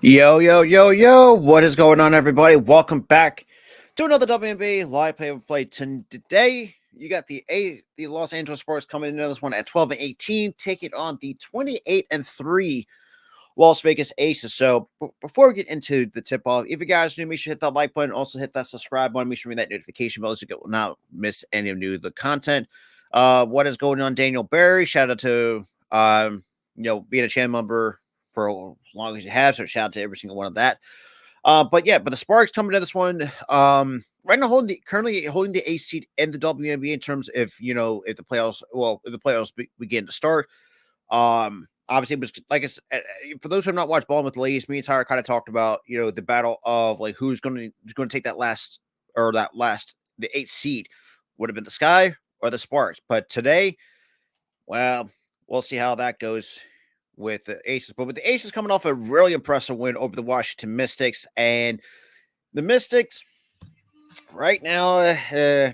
Yo, yo, yo, yo, what is going on, everybody? Welcome back to another WNBA live play. Today, you got the Los Angeles Sparks coming into this one at 12-18, taking on the 28-3 Las Vegas Aces. So, before we get into the tip off, if you guys new, make sure to hit that like button, also hit that subscribe button, make sure to ring that notification bell so you will not miss any of the content. What is going on, Daniel Barry? Shout out to being a channel member for as long as you have. So shout out to every single one of that. But the Sparks coming to this one. Right now currently holding the 8th seed in the WNBA in terms of if the playoffs begin to start. Obviously, it was like I said, for those who have not watched Ball with the ladies, me and Tyler kind of talked about the battle of like who's going to take the 8th seed. Would have been the Sky or the Sparks, but today, well, we'll see how that goes with the Aces. But with the Aces coming off a really impressive win over the Washington Mystics, and the Mystics right now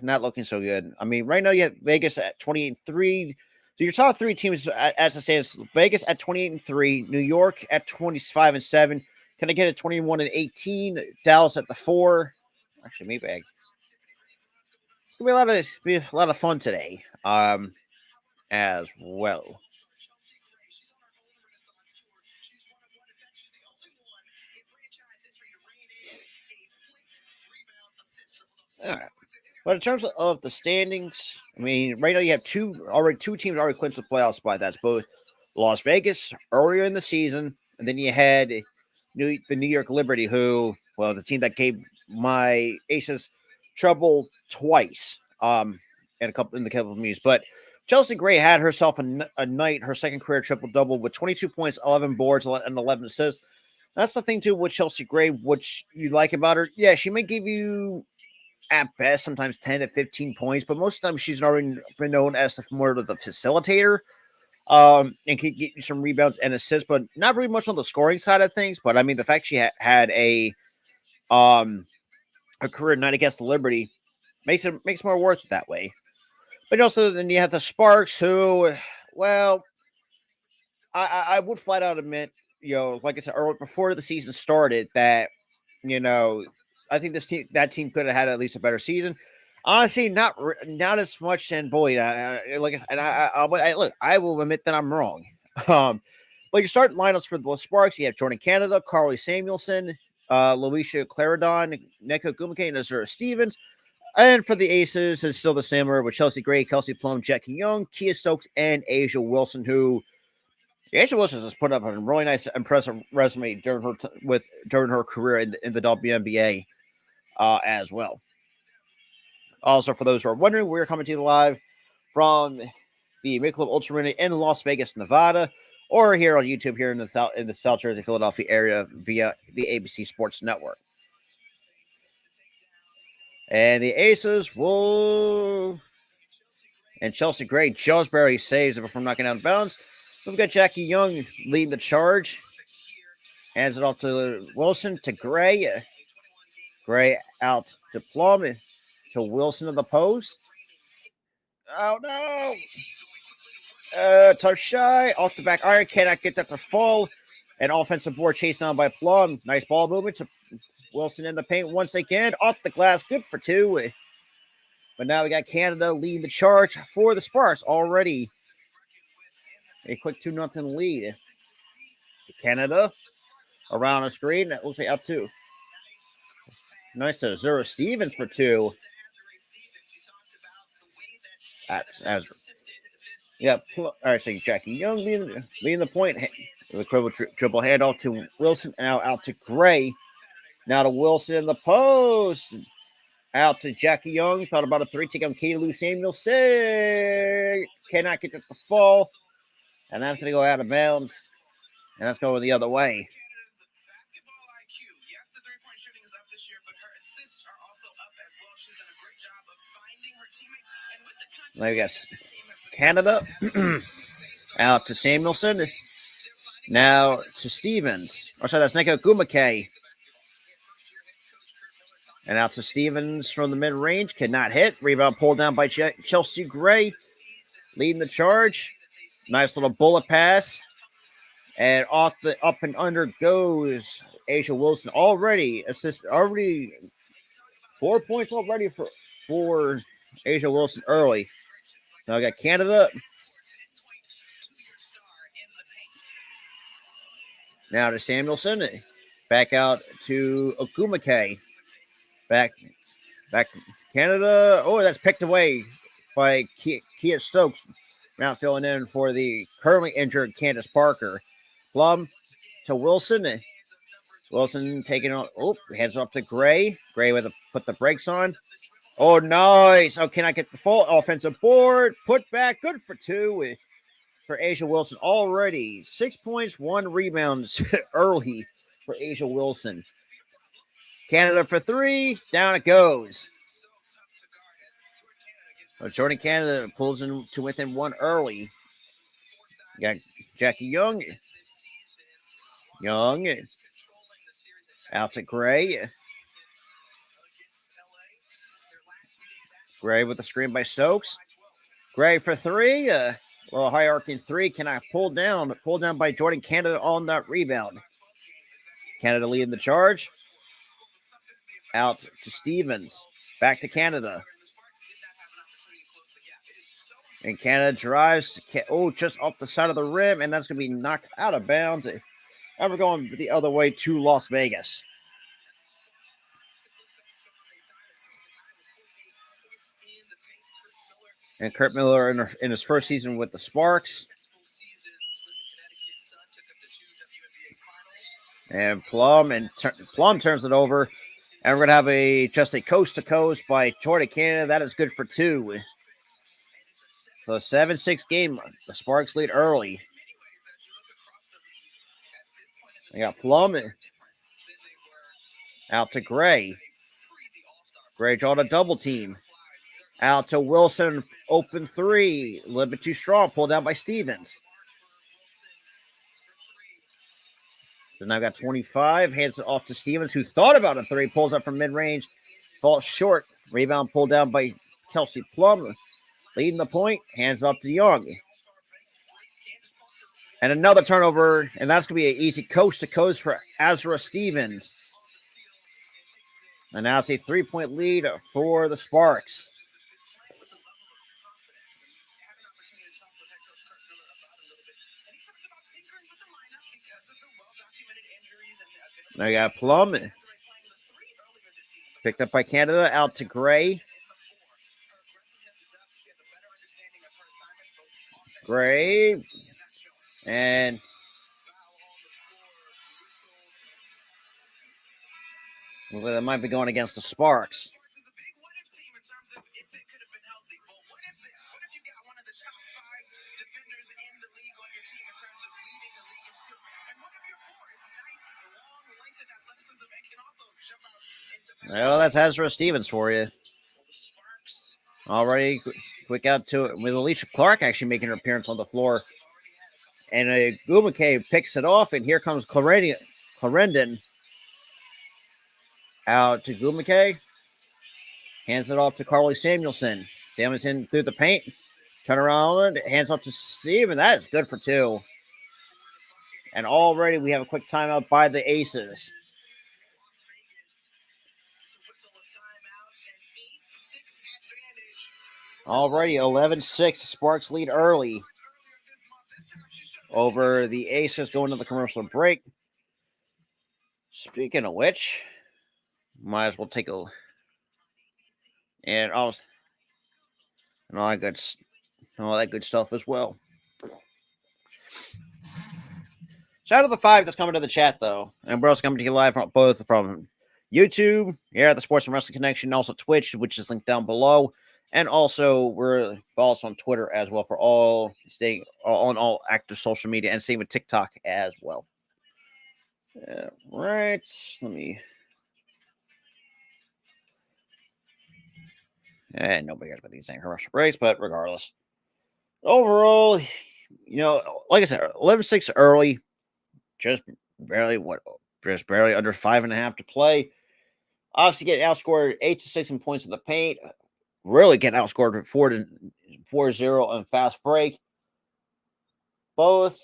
not looking so good. I mean, right now you have Vegas at 28-3. So your top three teams, as I say, is Vegas at 28-3, New York at 25-7, Connecticut at 21-18, Dallas at the 4. Actually, maybe it's gonna be a lot of fun today. As well. All right. But in terms of the standings, I mean, right now you have two teams already clinched the playoff spot. That's both Las Vegas earlier in the season, and then you had the New York Liberty, who, well, the team that gave my Aces trouble twice in the couple of meetings. But Chelsea Gray had herself a night, her second career triple-double with 22 points, 11 boards, and 11 assists. That's the thing, too, with Chelsea Gray, which you like about her. Yeah, she may give you at best, sometimes 10 to 15 points, but most of the time she's already been known as more of the facilitator and can get you some rebounds and assists, but not really much on the scoring side of things. But I mean, the fact she had a career night against the Liberty makes more worth it that way. But also, then you have the Sparks, who, well, I would flat out admit, like I said earlier, before the season started, that I think that team could have had at least a better season. Honestly, not as much. And boy, I will admit that I'm wrong. But your starting lineups for the Sparks, you have Jordan Canada, Carly Samuelson, Luisha Claridon, Neko Gumake, and Azura Stevens. And for the Aces, it's still the same with Chelsea Gray, Kelsey Plum, Jackie Young, Kia Stokes, and Asia Wilson, who Asia Wilson has put up a really nice, impressive resume during her career in the WNBA as well. Also, for those who are wondering, we're coming to you live from the Michelob Ultra Arena in Las Vegas, Nevada, or here on YouTube here in the South Jersey, Philadelphia area via the ABC Sports Network. And the Aces will, and Chelsea Gray just barely saves it from knocking out of bounds. We've got Jackie Young leading the charge. Hands it off to Wilson, to Gray. Gray out to Plum, to Wilson in the post. Oh, no. Tough shy. Off the back iron. Cannot get that to fall. An offensive board chased down by Plum. Nice ball movement to Wilson in the paint once again. Off the glass. Good for two. But now we got Canada leading the charge for the Sparks already. A quick 2-0 lead. Canada around the screen. That looks like up two. Nice to Azura Stevens for two. All right, so Jackie Young leading the point. The dribble handoff to Wilson. Now out to Gray. Now to Wilson in the post. Out to Jackie Young. Thought about a three. Take on Katie Lou Samuelson. Cannot get it to fall. And that's going to go out of bounds. And that's going the other way. Now we got Canada out to Samuelson. Now to Stevens. Oh, sorry, that's Neko Gumake. And out to Stevens from the mid-range. Cannot hit. Rebound pulled down by Chelsea Gray. Leading the charge. Nice little bullet pass. And off the up and under goes Asia Wilson. Already 4 points already for Asia Wilson early. Now I got Canada. Now to Samuelson. Back out to Ogumake. Back to Canada. Oh, that's picked away by Kia Stokes. Now filling in for the currently injured Candace Parker. Plum to Wilson. Wilson taking on. Oh, heads up to Gray. Gray with put the brakes on. Oh, nice. Oh, can I get the full offensive board? Put back. Good for two for Asia Wilson. Already 6 points, 1 rebounds early for Asia Wilson. Canada for 3. Down it goes. Jordan Canada pulls in to within 1 early. You got Jackie Young. Out to Gray. Gray with the screen by Stokes. Gray for 3. Little high arcing 3. Can I pull down? Pulled down by Jordan Canada on that rebound. Canada leading the charge. Out to Stevens. Back to Canada. And Canada drives. Just off the side of the rim. And that's going to be knocked out of bounds. And we're going the other way to Las Vegas. And Kurt Miller in his first season with the Sparks. And Plum turns it over. And we're going to have just a coast-to-coast by Jordan Canada. That is good for 2. So 7-6 game. The Sparks lead early. We got Plum out to Gray. Gray drawing a double team. Out to Wilson, open 3. A little bit too strong. Pulled down by Stevens. So now got 25. Hands it off to Stevens, who thought about a 3. Pulls up from mid-range. Falls short. Rebound pulled down by Kelsey Plum. Leading the point. Hands up to Young. And another turnover. And that's going to be an easy coast-to-coast for Azra Stevens. And now it's a 3-point lead for the Sparks. Now you got Plum. Picked up by Canada. Out to Gray. Gray. And looks like that might be going against the Sparks. Well, that's Azra Stevens for you. Already quick out to it with Alicia Clark actually making her appearance on the floor. And Gumake picks it off, and here comes Clarendon out to Gumake. Hands it off to Carly Samuelson. Samuelson through the paint. Turn around, hands off to Steve, and that is good for 2. And already we have a quick timeout by the Aces. Already 11-6. Sparks lead early over the Aces going to the commercial break. Speaking of which, might as well take a and all that good stuff as well. Shout out to the 5 that's coming to the chat though, and we're also coming to you live from YouTube, here at the Sports and Wrestling Connection, also Twitch, which is linked down below. And also, we're also on Twitter as well for staying on all active social media, and same with TikTok as well. Right. Let me. And nobody cares about these same commercial breaks, but regardless. Overall, like I said, 11-6 early. Just barely under 5.5 to play. Obviously, getting outscored 8-6 in points in the paint. Really getting outscored 4-0 on fast break. Both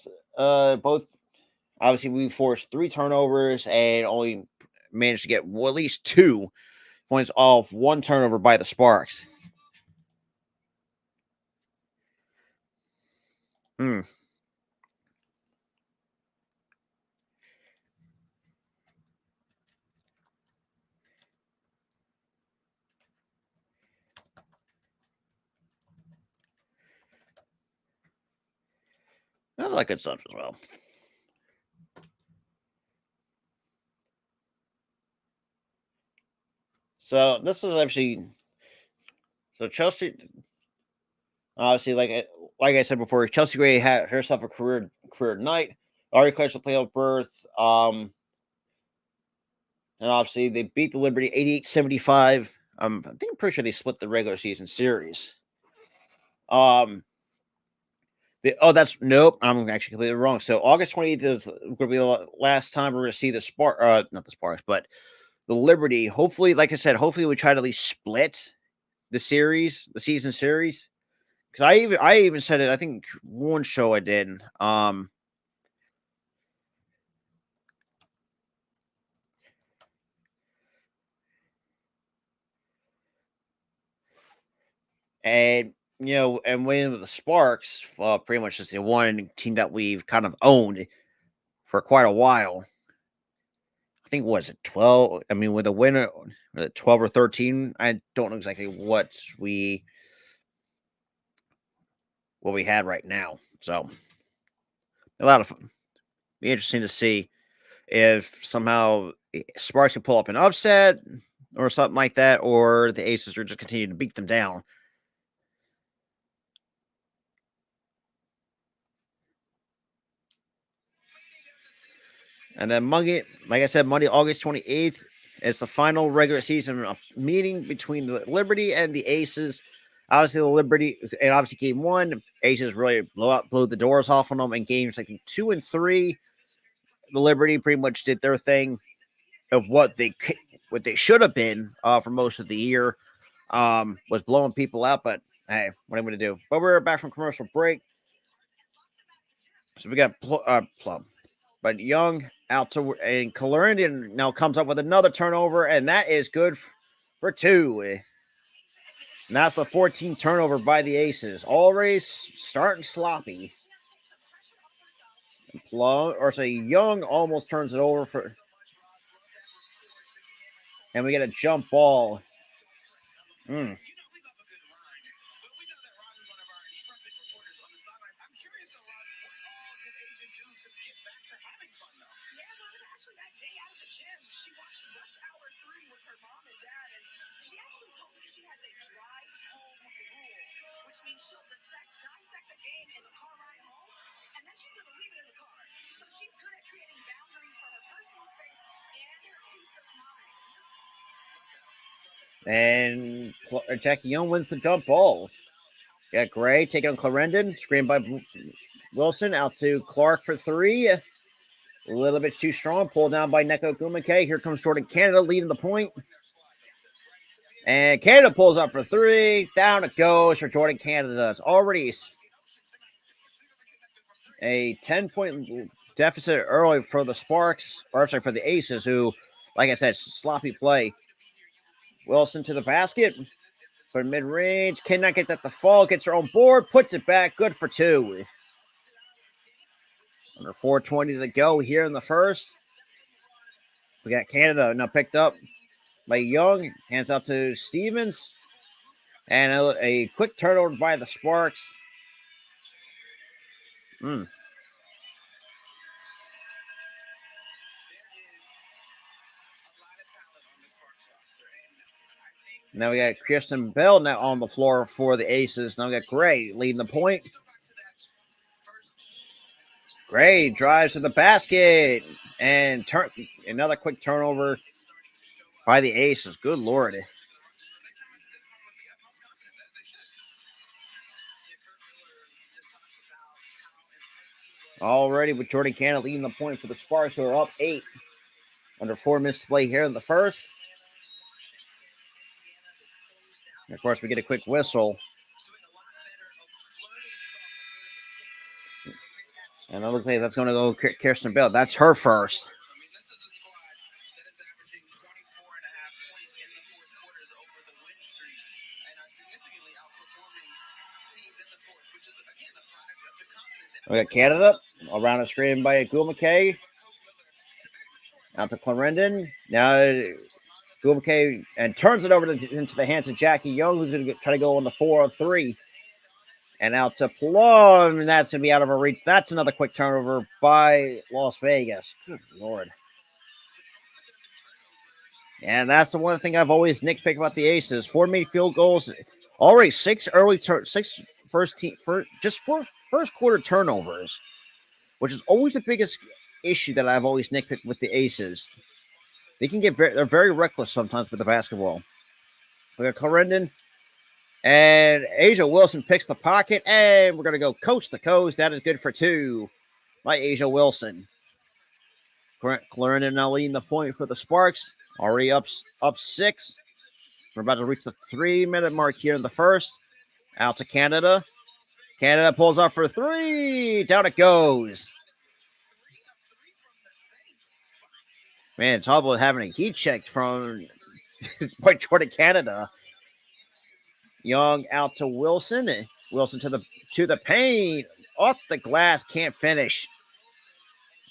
Obviously, we forced 3 turnovers and only managed to get at least 2 points off 1 turnover by the Sparks. Hmm. That's like good stuff as well. So this is actually so Chelsea. Obviously, like I said before, Chelsea Gray had herself a career night. Already clinched the playoff berth. And obviously they beat the Liberty 88-75. I think I'm pretty sure they split the regular season series. That's nope. I'm actually completely wrong. So August 28th is going to be the last time we're going to see the not the Sparks, but the Liberty. Hopefully, like I said, hopefully we try to at least split the series, the season series. Because I even said it. I think one show I did. And and winning with the Sparks, well, pretty much just the one team that we've kind of owned for quite a while. I think was it 12? I mean, with a winner, 12 or 13. I don't know exactly what we had right now. So a lot of fun. Be interesting to see if somehow Sparks can pull up an upset or something like that, or the Aces are just continuing to beat them down. And then Monday, like I said, Monday, August 28th, it's the final regular season meeting between the Liberty and the Aces. Obviously, the Liberty, and obviously game 1, Aces really blew the doors off on them. In games like 2 and 3, the Liberty pretty much did their thing of what they should have been for most of the year. Was blowing people out, but hey, what am I going to do? But we're back from commercial break. So we got Plum. But Young out to and Clarendon now comes up with another turnover, and that is good for 2. And that's the 14th turnover by the Aces. Already starting sloppy. Plum, or say Young almost turns it over for, and we get a jump ball. Mm. And Jackie Young wins the jump ball. Got Gray taking on Clarendon. Screen by Wilson out to Clark for 3. A little bit too strong. Pulled down by Neko Gumake. Here comes Jordan Canada leading the point. And Canada pulls up for 3. Down it goes for Jordan Canada. It's already a 10-point deficit early for the Sparks, or sorry, for the Aces, who, like I said, sloppy play. Wilson to the basket. For mid-range. Cannot get that to fall. Gets her own board. Puts it back. Good for 2. Under 4:20 to go here in the first. We got Canada now picked up by Young. Hands out to Stevens. And a quick turnover by the Sparks. Now we got Kristen Bell now on the floor for the Aces. Now we got Gray leading the point. Gray drives to the basket and another quick turnover by the Aces. Good Lord. Already with Jordan Cannon leading the point for the Sparks, who are up 8. Under 4 minutes to play here in the first. And of course, we get a quick whistle. And it looks like that's going to go Kirsten Bell. That's her first. We got Canada around the screen by Gul McKay. Out to Clarendon. Now Gul McKay and turns it over into the hands of Jackie Young, who's going to try to go on the 4-3. And out to Plum, and that's going to be out of her reach. That's another quick turnover by Las Vegas. Good Lord. And that's the one thing I've always nitpicked about the Aces. 4 made field goals. Already 6 first quarter turnovers, which is always the biggest issue that I've always nitpicked with the Aces. They can they're very reckless sometimes with the basketball. We got Clarendon. And Asia Wilson picks the pocket, and we're going to go coast to coast. That is good for 2 by Asia Wilson. Clarendon now leading the point for the Sparks. Already up 6. We're about to reach the 3-minute mark here in the first. Out to Canada. Canada pulls up for 3. Down it goes. Man, talk about having a heat check from by Jordan Canada. Young out to Wilson. Wilson to the paint. Off the glass, can't finish.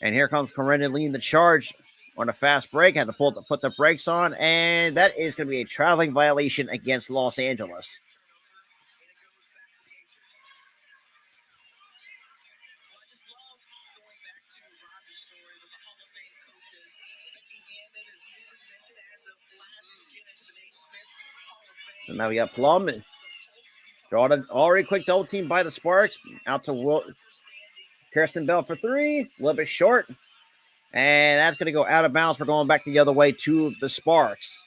And here comes Clarendon leading the charge on a fast break. Had to put the brakes on, and that is going to be a traveling violation against Los Angeles. So now we got Plum. Jordan already quick double team by the Sparks. Out to Kirsten Bell for 3. A little bit short. And that's going to go out of bounds. We're going back the other way to the Sparks.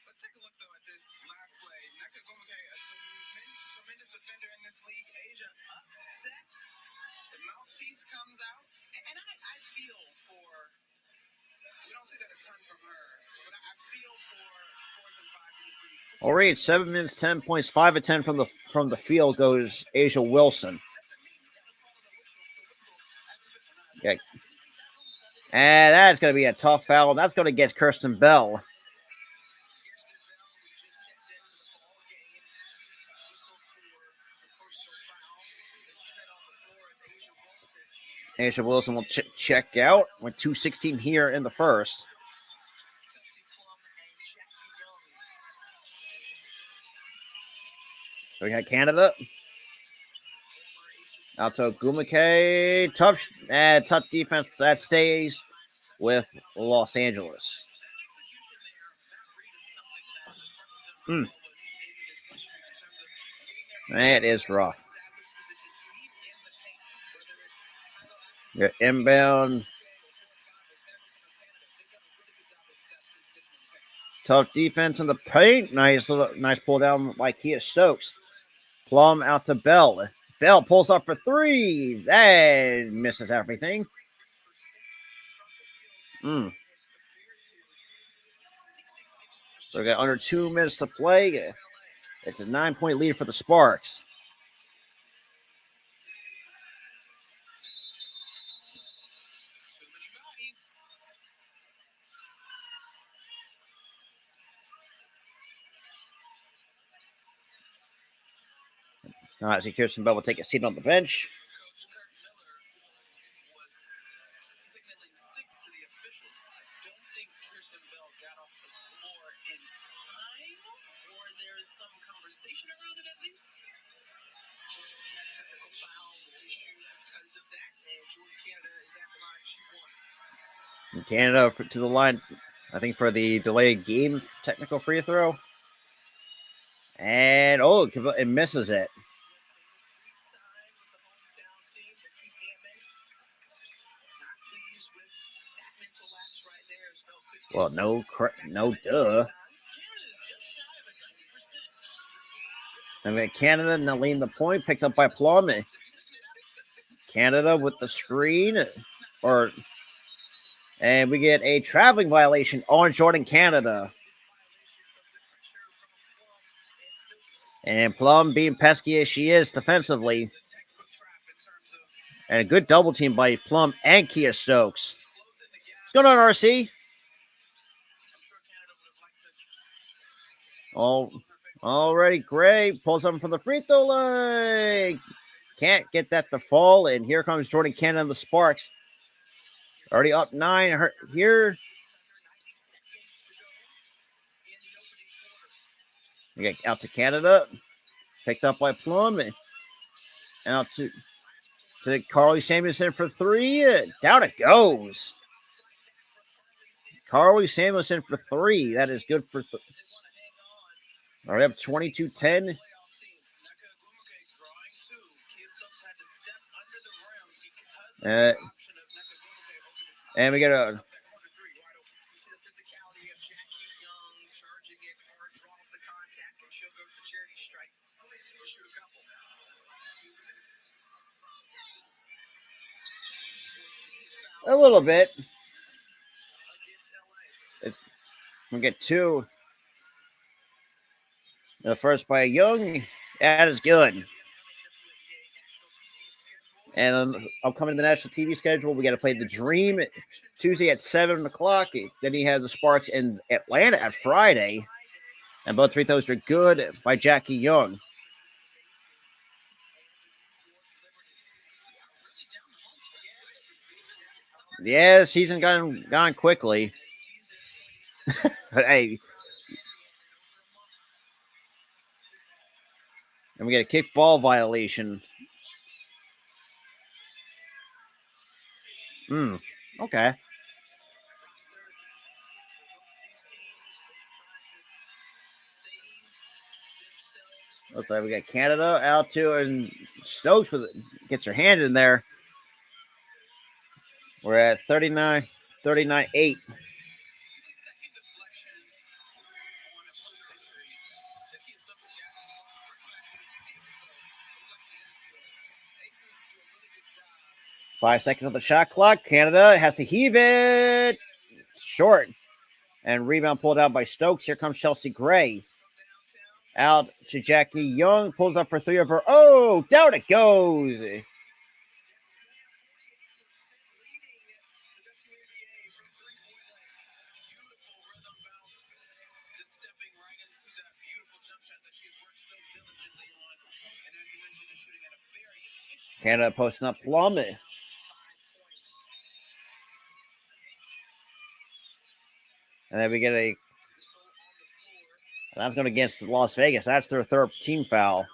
Let's take a look, though, at this last play. Naka Gomake, a tremendous defender in this league. Asia upset. The mouthpiece comes out. And I feel for... We don't see that a ton from her. But I feel for 4s and 5s in this league. Already at 7 minutes, 10 points, 5 of 10 from the field goes Asia Wilson. Okay. And that's going to be a tough foul. That's going to get Kirsten Bell. Asia Wilson will check out with 2:16 here in the first. So we got Canada. Out to Gumake. Tough defense that stays with Los Angeles. That is rough. You're inbound. Tough defense in the paint. Nice pull down by Kia Stokes. Plum out to Bell. Bell pulls up for 3 and misses everything. So we got under 2 minutes to play. It's a 9-point lead for the Sparks. All right, so Kirsten Bell will take a seat on the bench. And Canada to the line, I think, for the delayed game technical free throw. And, it misses it. Well, no duh. I mean, Canada now leading the point, picked up by Plum. Canada with the screen, and we get a traveling violation on Jordan Canada. And Plum, being pesky as she is defensively, And a good double team by Plum and Kia Stokes. What's going on, RC? Already Gray pulls something from the free throw line. Can't get that to fall. And here comes Jordan Cannon and the Sparks. Already up 9 here. We get out to Canada. Picked up by Plum. And out to Carly Samuelson for 3. Down it goes. Carly Samuelson for 3. That is good for all right, up 22-10. And we get a little bit. We get 2. The first by Young. That is good. And then upcoming to the national TV schedule, we got to play The Dream Tuesday at 7 o'clock. Then he has the Sparks in Atlanta at Friday. And both free throws are good by Jackie Young. Yeah, the season gone quickly. But hey. And we get a kick ball violation. Okay. Looks like we got Canada out to, and Stokes gets her hand in there. We're at 39-8. Five seconds on the shot clock. Canada has to heave it. Short. And rebound pulled out by Stokes. Here comes Chelsea Gray. Out to Jackie Young. Pulls up for 3 of her. Oh, down it goes. Canada posting up Plum. And then we get a. That's going against Las Vegas. That's their 3rd team foul.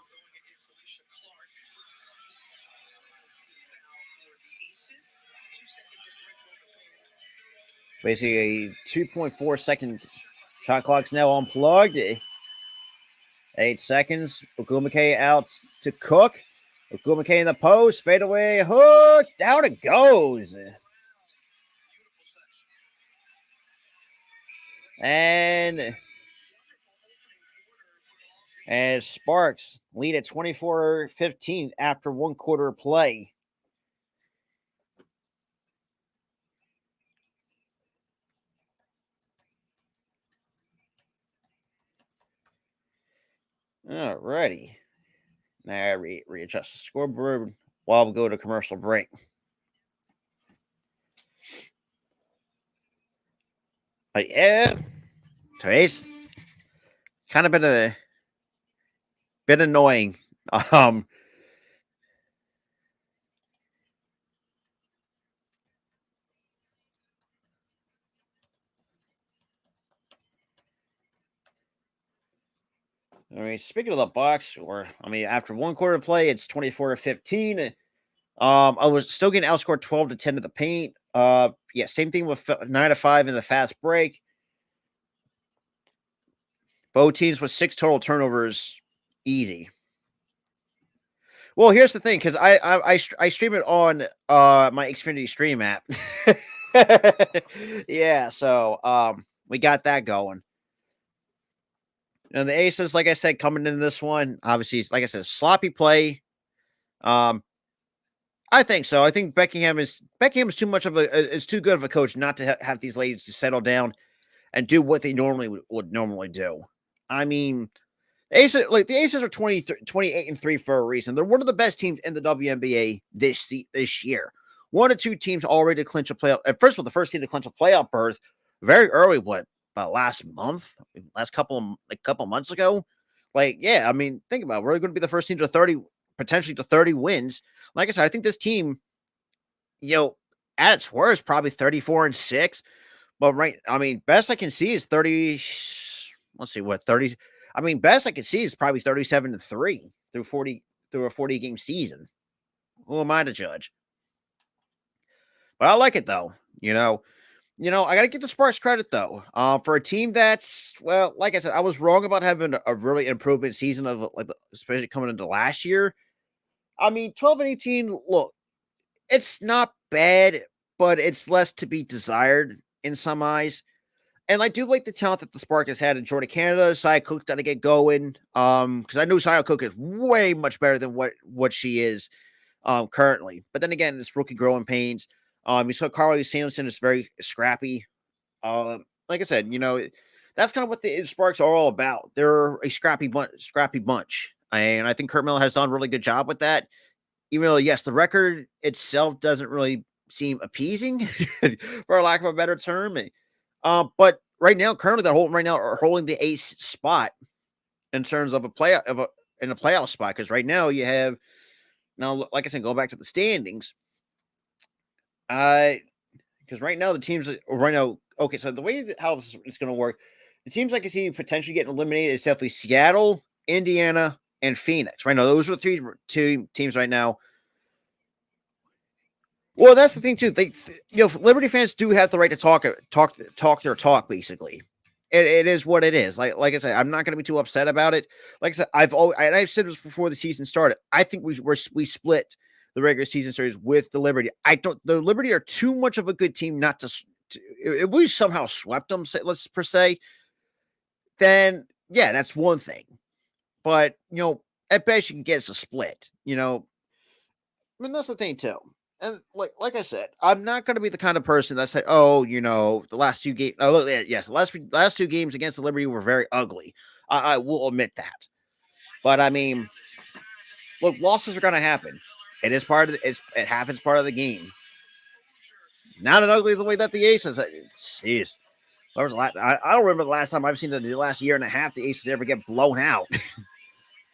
Basically, a 2.4 second shot clock's now unplugged. 8 seconds. Ogumake out to Cook. Ogumake in the post. Fadeaway hook. Down it goes. And Sparks lead at 24-15 after 1 quarter of play. All righty. Now readjust the scoreboard while we go to commercial break. But yeah, today's kind of been a bit annoying. I mean, speaking of the Bucks, after 1 quarter play, it's 24-15. I was still getting outscored 12-10 to the paint. Yeah, same thing with 9-5 in the fast break. Both teams with 6 total turnovers, easy. Well, here's the thing, because I stream it on my Xfinity Stream app. Yeah, so we got that going. And the Aces, like I said, coming into this one, obviously, like I said, sloppy play. I think so. I think Beckingham is too much of is too good of a coach not to have these ladies to settle down and do what they normally would normally do. I mean, The Aces are 28-3 for a reason. They're one of the best teams in the WNBA this year. One or two teams already to clinch a playoff. First of all, the first team to clinch a playoff berth very early. What about last month? Last couple months ago. Like, yeah, I mean, think about it. We're going to be the first team to 30, potentially to 30 wins. Like I said, I think this team, at its worst, probably 34-6. But best I can see is 30. Let's see what 30. I mean, best I can see is probably 37-3 through a 40 game season. Who am I to judge? But I like it though. I got to give the Sparks credit though. For a team that's, well, like I said, I was wrong about having a really improvement season of especially coming into last year. I mean, 12-18. Look, it's not bad, but it's less to be desired in some eyes. And I do like the talent that the Spark has had in Jordan Canada. Saya Cook's got to get going. Because I know Saya Cook is way much better than what she is currently. But then again, it's rookie growing pains. You saw Carly Samuelson is very scrappy. Like I said, that's kind of what the Sparks are all about. They're a scrappy bunch. And I think Kurt Miller has done a really good job with that. Even though, yes, the record itself doesn't really seem appeasing, for lack of a better term. But currently are holding the ace spot in terms of a playoff spot. Because right now you have like I said, go back to the standings. Because right now the teams okay. So the way how this is going to work, the teams I can see potentially getting eliminated is definitely Seattle, Indiana, and Phoenix. Right now, those are the two teams right now. Well, that's the thing too. Liberty fans do have the right to talk their talk. Basically, it is what it is. Like I said, I'm not going to be too upset about it. Like I said, I've said this before the season started. I think we split the regular season series with the Liberty. The Liberty are too much of a good team not to. If we somehow swept them, let's per se, then yeah, that's one thing. But at best you can get us a split. I mean, that's the thing too. And like I said, I'm not going to be the kind of person that say, "Oh, the last two games." Oh, look, yes, the last two games against the Liberty were very ugly. I will admit that. But I mean, look, losses are going to happen. It is part of it happens part of the game. Not as ugly as the way that the Aces. Jeez, I don't remember the last time I've seen the last year and a half the Aces ever get blown out.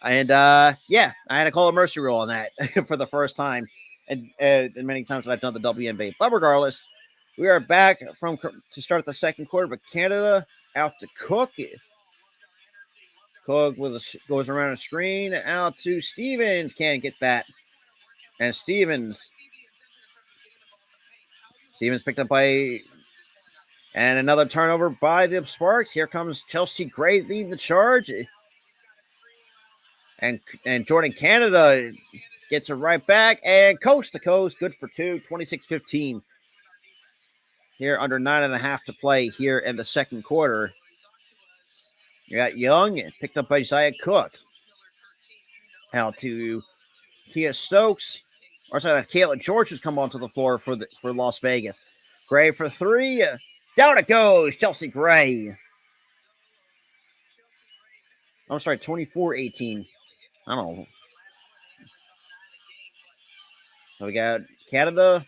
And yeah, I had to call a mercy rule on that for the first time. And many times I've done the WNBA. But regardless, we are back to start the second quarter. But Canada out to Cook. Cook goes around a screen out to Stevens. Can't get that. And Stevens picked up by and another turnover by the Sparks. Here comes Chelsea Gray leading the charge. And Jordan Canada gets it right back, and coast to coast, good for two, 26-15. Here under 9.5 to play here in the second quarter. You got Young, picked up by Zaya Cook. Out to Kia Stokes. Or sorry, that's Kayla George who's come onto the floor for Las Vegas. Gray for three. Down it goes, Chelsea Gray. I'm sorry, 24-18. I don't know. So we got Canada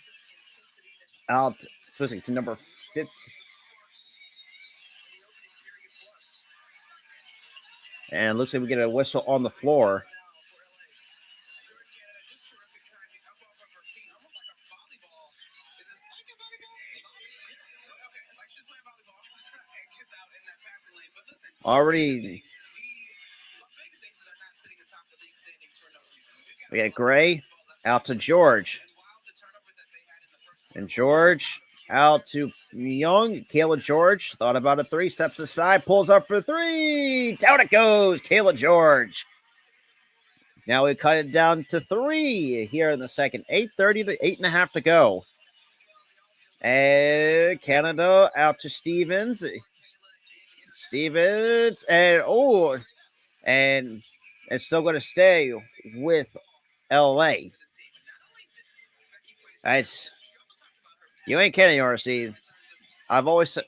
out to number 15. And looks like we get a whistle on the floor. Already. We got Gray out to George. And George out to Young. Kayla George thought about a three, steps aside, pulls up for three. Down it goes, Kayla George. Now we cut it down to three here in the second. 8:30 to 8.5 to go. And Canada out to Stevens. Stevens and it's still going to stay with LA. That's you ain't kidding, RC. I've always said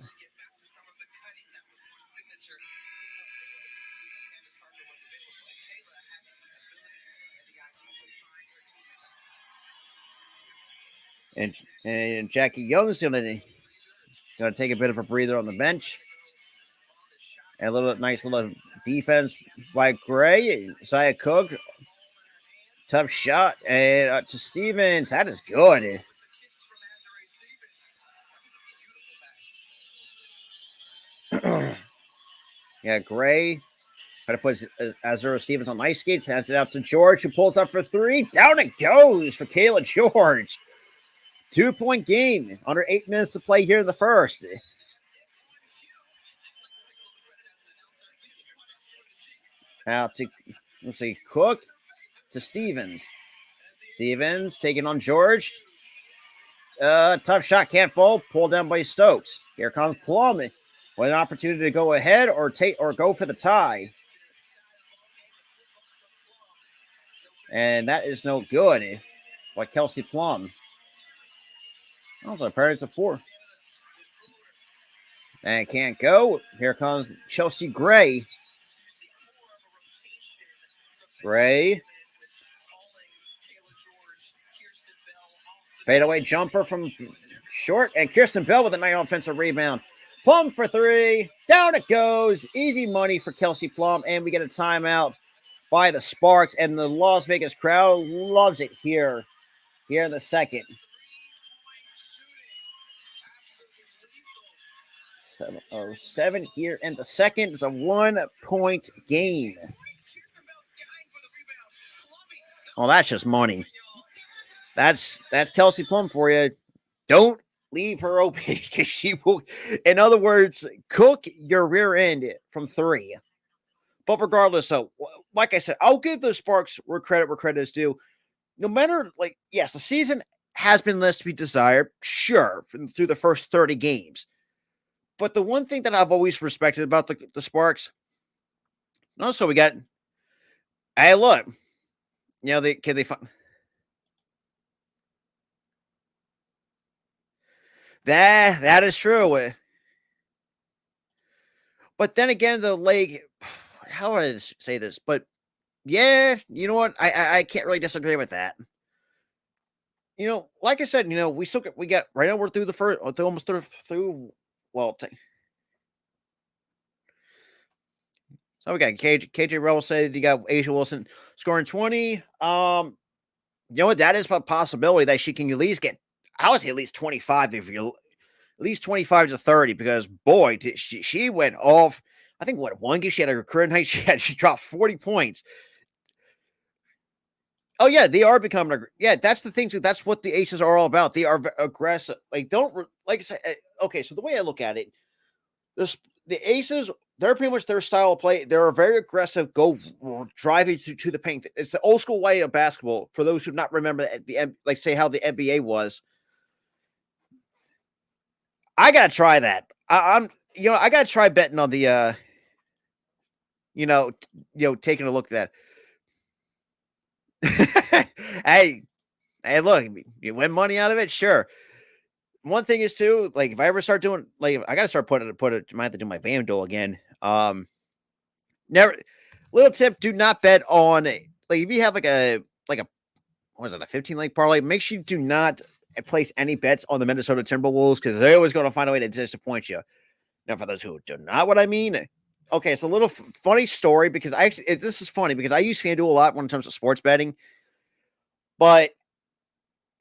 And Jackie Young's gonna take a bit of a breather on the bench. And a little nice little defense by Gray. Isaiah Cook, tough shot, and to Stevens. That is good. Yeah, Gray try to put Azura Stevens on ice skates, hands it out to George, who pulls up for three. Down it goes for Kayla George. 2-point game. Under 8 minutes to play here in the first. Now to, let's see, Cook to Stevens. Stevens taking on George. Tough shot, can't fall. Pulled down by Stokes. Here comes Plum with an opportunity to go ahead or go for the tie. And that is no good. By Kelsey Plum. Also, Pirates of 4. And can't go. Here comes Chelsea Gray. Gray. Fadeaway jumper from short. And Kirsten Bell with a nice offensive rebound. Plum for three. Down it goes. Easy money for Kelsey Plum. And we get a timeout by the Sparks. And the Las Vegas crowd loves it here in the second. 7:07 here in the second. It's a 1-point game. Oh, that's just money. That's Kelsey Plum for you. Don't leave her open because she will. In other words, cook your rear end from three. But regardless, so like I said, I'll give the Sparks where credit is due. No matter, yes, the season has been less to be desired, sure, through the first 30 games. But the one thing that I've always respected about the Sparks, also we got, hey, look, can they find that is true. But then again, the league, how do I say this? But yeah, you know what? I can't really disagree with that. Like I said, we got right now we're through the first, almost through. Well, so we got KJ Rowell said you got Asia Wilson scoring 20. You know what? That is a possibility that she can at least get. I would say at least 25 if you at least 25 to 30 because boy, she went off. I think one game she had a career night. She dropped 40 points. Oh yeah, they are becoming. Yeah, that's the thing too. That's what the Aces are all about. They are aggressive. Don't like I say. Okay, so the way I look at it, the Aces, they're pretty much their style of play. They're a very aggressive, go driving to the paint. It's the old school way of basketball. For those who not remember say how the NBA was. I gotta try that. I gotta try betting on the taking a look at that. hey, look, you win money out of it, sure. One thing is too, if I ever start doing, I gotta start putting it. I might have to do my FanDuel again. Never. Little tip: do not bet on if you have a what is it, a 15 leg parlay. Make sure you do not place any bets on the Minnesota Timberwolves because they're always going to find a way to disappoint you. Now, for those who do not what I mean, okay, it's a little funny story because this is funny because I use FanDuel a lot when it comes to sports betting, but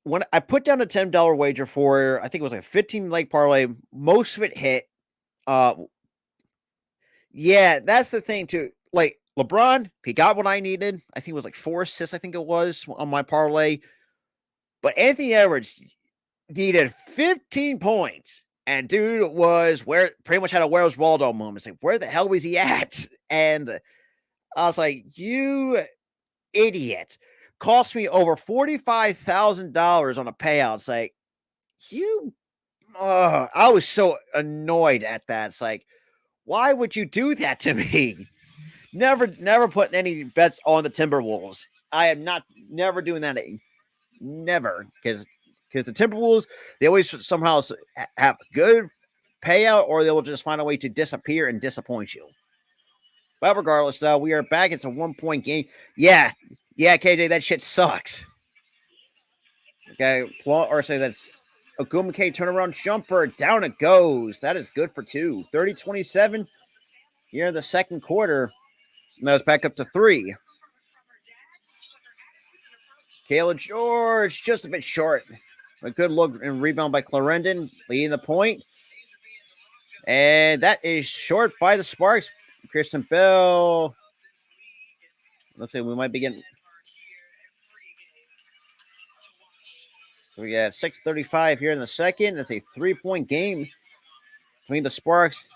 when I put down a $10 wager for, I think it was a 15 leg parlay, most of it hit. Yeah, that's the thing too. LeBron, he got what I needed. I think it was 4 assists, I think it was on my parlay. But Anthony Edwards needed 15 points. And dude was pretty much had a Where's Waldo moment. It's where the hell was he at? And I was like, you idiot. Cost me over $45,000 on a payout. It's like, I was so annoyed at that. It's why would you do that to me? Never putting any bets on the Timberwolves. I am never doing that. Never. Because the Timberwolves, they always somehow have a good payout or they will just find a way to disappear and disappoint you. But regardless, we are back. It's a 1-point game. Yeah, KJ, that shit sucks. Okay, or say that's a Gumake turnaround jumper. Down it goes. That is good for 2. 30-27 here in the second quarter. Now it's back up to 3. Kayla George just a bit short. A good look and rebound by Clarendon, leading the point. And that is short by the Sparks. Kristen Bell. Looks like we might be getting. So we got 6:35 here in the second. That's a 3-point game between the Sparks.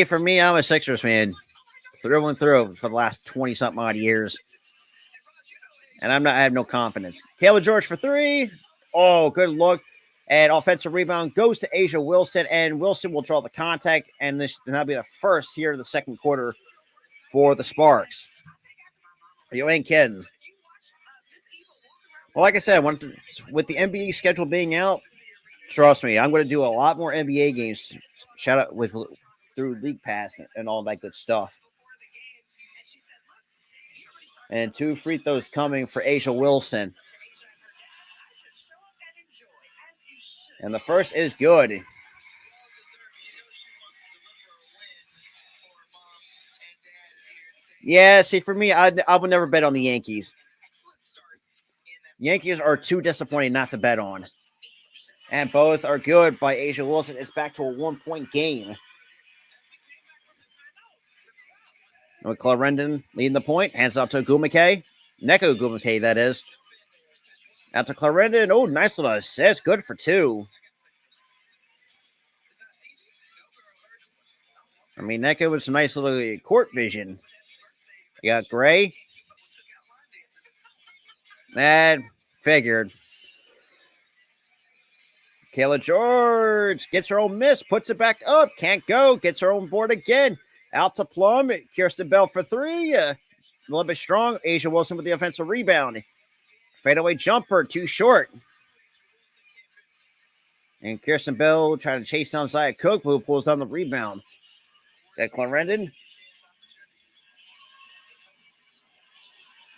For me, I'm a Sixers fan. Through and through for the last 20-something odd years. And I have no confidence. Kayla George for 3. Oh, good look. And offensive rebound goes to Asia Wilson. And Wilson will draw the contact. And that'll be the first here in the second quarter for the Sparks. You ain't kidding. Well, like I said, with the NBA schedule being out, trust me, I'm going to do a lot more NBA games. Shout out through League Pass and all that good stuff. And 2 free throws coming for Asia Wilson. And the first is good. Yeah, see, for me, I would never bet on the Yankees. Yankees are too disappointing not to bet on. And both are good by Asia Wilson. It's back to a 1-point game. With Clarendon leading the point. Hands out to Gumake. Neko Gumake, that is. Out to Clarendon. Oh, nice little assist. Good for 2. I mean, Neko was some nice little court vision. You got Gray. That figured. Kayla George gets her own miss, puts it back up, can't go, gets her own board again. Out to Plum, Kirsten Bell for 3. A little bit strong. Asia Wilson with the offensive rebound. Fadeaway jumper, too short. And Kirsten Bell trying to chase down Zaya Cook, who pulls down the rebound. Got Clarendon.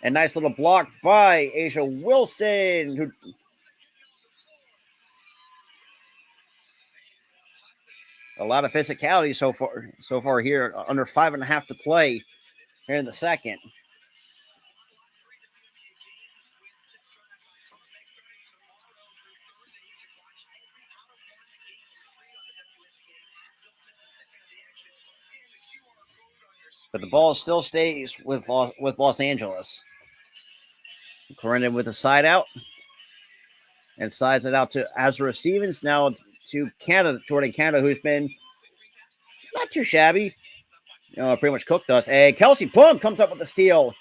A nice little block by Asia Wilson, who a lot of physicality so far here. Under 5.5 to play here in the second. But the ball still stays with Los Angeles. Clarendon with a side out. And sides it out to Azra Stevens. Now to Canada, Jordan Canada, who's been not too shabby. Pretty much cooked us. And Kelsey Plum comes up with the steal.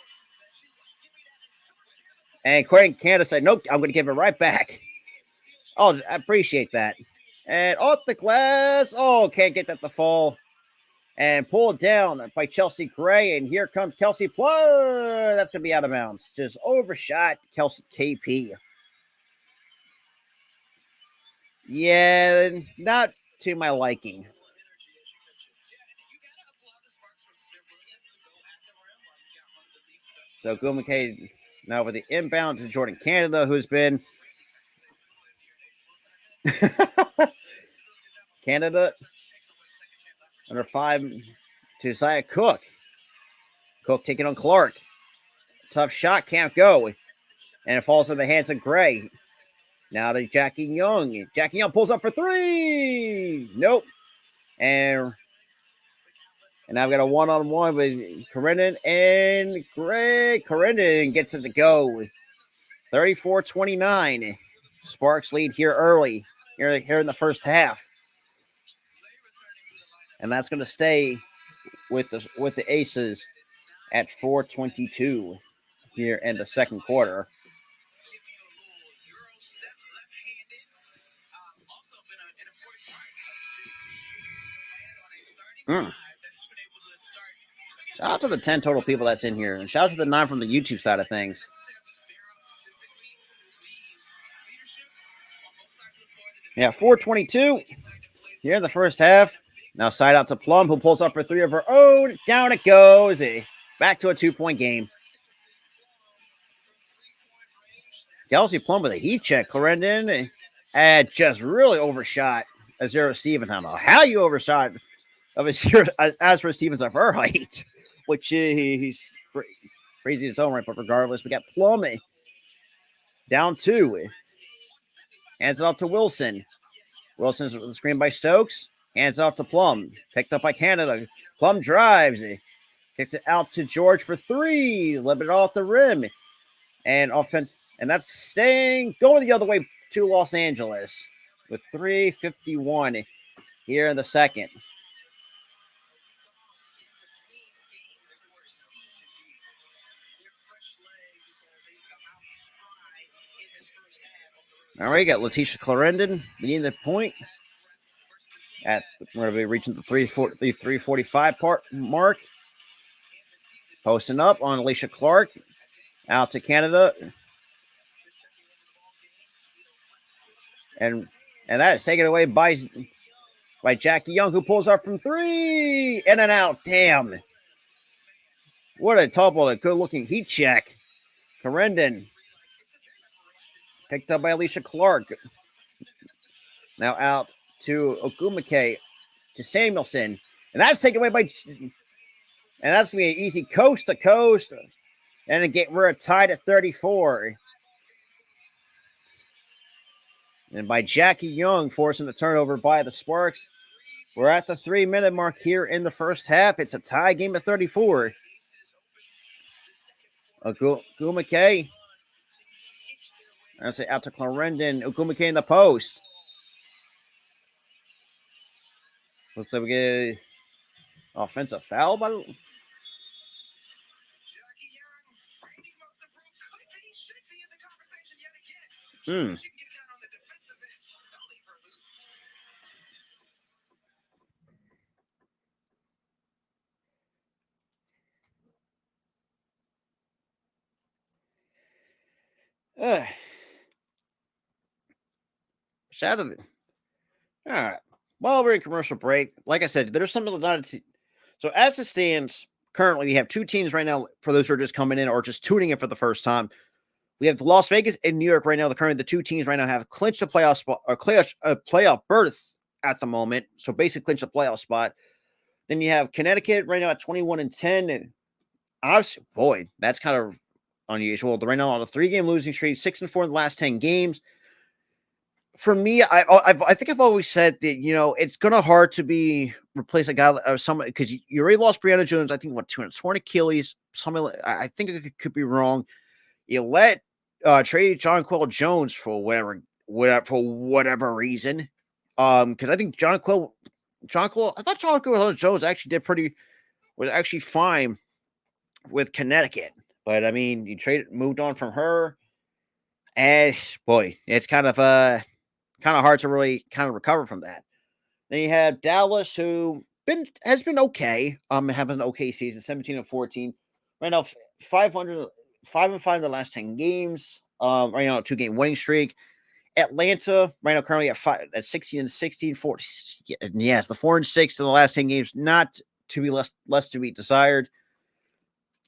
And Jordan Canada said, nope, I'm going to give it right back. Oh, I appreciate that. And off the glass. Oh, can't get that to fall. And pulled down by Chelsea Gray. And here comes Kelsey Plum. That's going to be out of bounds. Just overshot Kelsey KP. Yeah, not to my liking. So Gumake now with the inbound to Jordan Canada, who's been Canada under 5 to Zaya Cook. Cook taking on Clark. Tough shot, can't go. And it falls in the hands of Gray. Now to Jackie Young. Jackie Young pulls up for 3. Nope. And I've got a one-on-one with Clarendon and Gray. Clarendon gets it to go. 34-29. Sparks lead here early. Here in the first half. And that's going to stay with the Aces at 4:22 here in the second quarter. Shout out to the 10 total people that's in here. And shout out to the 9 from the YouTube side of things. Yeah, 4:22 here in the first half. Now side out to Plum, who pulls up for 3 of her own. Down it goes. Back to a 2-point game. Kelsey Plum with a heat check. Clarendon had just really overshot a Zero Stevens. I don't know how you overshot of a zero as for Stevens of her height, which is crazy in its own right. But regardless, we got Plum down 2. Hands it off to Wilson. Wilson's screen by Stokes. Hands off to Plum. Picked up by Canada. Plum drives. Kicks it out to George for 3. Left it off the rim. And offense, and that's staying going the other way to Los Angeles with 3:51 here in the second. All right, got Letitia Clarendon leading the point. We're going to be reaching the 3:45 part mark. Posting up on Alicia Clark. Out to Canada. And that is taken away by Jackie Young, who pulls up from 3. In and out. Damn. What a tall ball. A good-looking heat check. Clarendon. Picked up by Alicia Clark. Now out to Ogumake. To Samuelson. And that's taken away by... And that's going to be an easy coast-to-coast. And again, we're tied at 34. And by Jackie Young forcing the turnover by the Sparks. We're at the 3-minute mark here in the first half. It's a tie game of 34. Ogumake. I say out to Clarendon. Ogumake in the post. Looks like we get an offensive foul by Shout out. All right. While we're in commercial break, like I said, there's something not. So as it stands currently, we have 2 teams right now. For those who are just coming in or just tuning in for the first time, we have the Las Vegas and New York right now. The 2 teams right now have clinched a playoff spot or playoff berth at the moment. So basically, clinched a playoff spot. Then you have Connecticut right now at 21-10, and obviously, boy, that's kind of unusual. They're right now on a 3-game losing streak, 6-4 in the last 10 games. For me, I think I've always said that, it's gonna hard to replace a guy or someone because you already lost Brianna Jones. I think 2 torn Achilles. Something I think it could be wrong. You let trade Jonquel Jones for whatever reason. Because I think I thought Jonquel Jones actually was actually fine with Connecticut, but I mean, moved on from her, and boy, it's kind of hard to really kind of recover from that. Then you have Dallas, who has been okay. Having an okay season, 17-14. Right now, 500, 5-5 in the last 10 games. Right now, a 2-game winning streak. Atlanta, right now, currently at 16-16, 40. Yes, the 4-6 in the last 10 games, not to be less to be desired.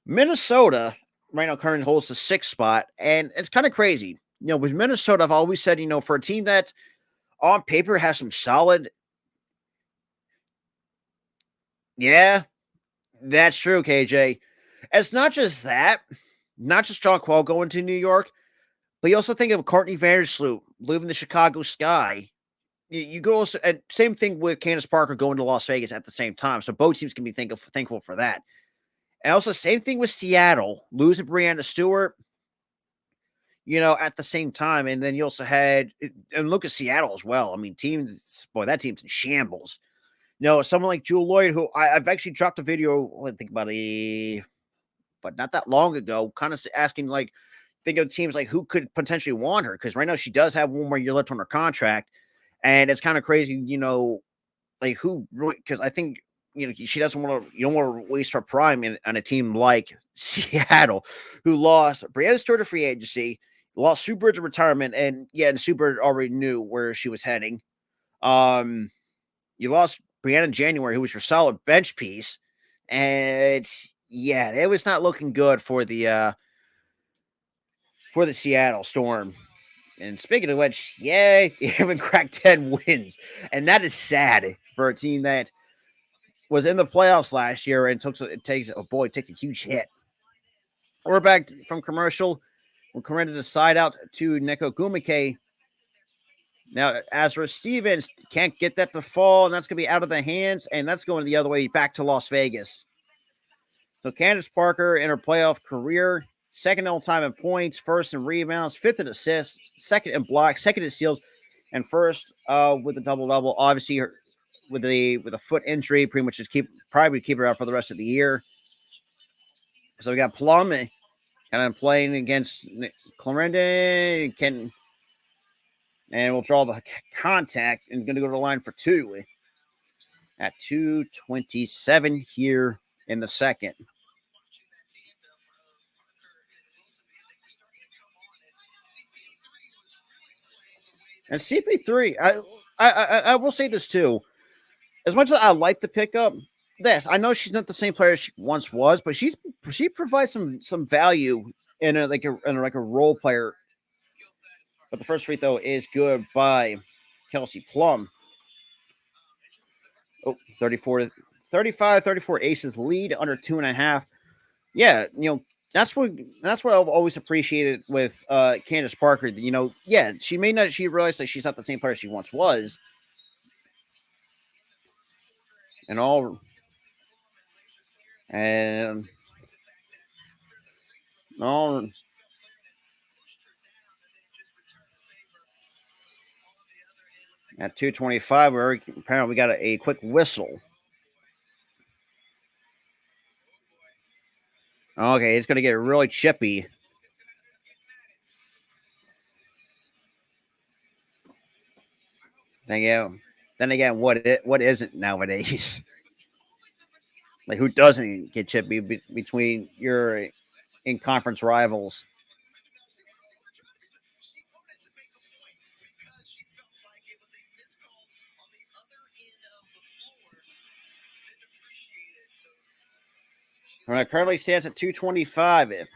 Minnesota, right now, currently holds the 6th spot, and it's kind of crazy. With Minnesota, I've always said, for a team that on paper has some solid. Yeah, that's true, KJ. It's not just that, not just John Quell going to New York, but you also think of Courtney Vandersloot leaving the Chicago Sky. You go also, and same thing with Candace Parker going to Las Vegas at the same time. So both teams can be thankful for that. And also, same thing with Seattle losing Breanna Stewart. At the same time. And then you also had, and look at Seattle as well. I mean, that team's in shambles. Someone like Jewel Lloyd, who I've actually dropped a video, I think but not that long ago, kind of asking, think of teams like who could potentially want her. Because right now she does have one more year left on her contract. And it's kind of crazy, who really, because I think, she doesn't want to, you don't want to waste her prime on a team like Seattle, who lost Breanna Stewart to free agency, lost Sue Bird to retirement, and Sue Bird already knew where she was heading. You lost Brianna January, who was your solid bench piece, and it was not looking good for the for the Seattle Storm. And speaking of which, yeah, they haven't cracked 10 wins. And that is sad for a team that was in the playoffs last year and it takes a huge hit. We're back from commercial. We'll correct the side out to Neko Gumike. Now, Azra Stevens can't get that to fall, and that's going to be out of the hands, and that's going the other way back to Las Vegas. So Candace Parker in her playoff career, second all time in points, first in rebounds, fifth in assists, second in blocks, second in steals, and first with a double double. Obviously, her, with a foot injury, pretty much just probably keep her out for the rest of the year. So we got Plum kind of playing against Clarendon, and we'll draw the contact and going to go to the line for two at 2:27 here in the second. And CP3, I will say this too. As much as I like the pickup, I know she's not the same player she once was, but she provides some value in a role player. But the first free throw is good by Kelsey Plum. Oh, 34 Aces lead under 2.5. Yeah, that's what I've always appreciated with Candace Parker. She realized that she's not the same player she once was. And all at 2:25, apparently we got a quick whistle. Okay, it's going to get really chippy. Then again, what isn't nowadays? Like, who doesn't get chippy between your in conference rivals? It currently stands at 2:25.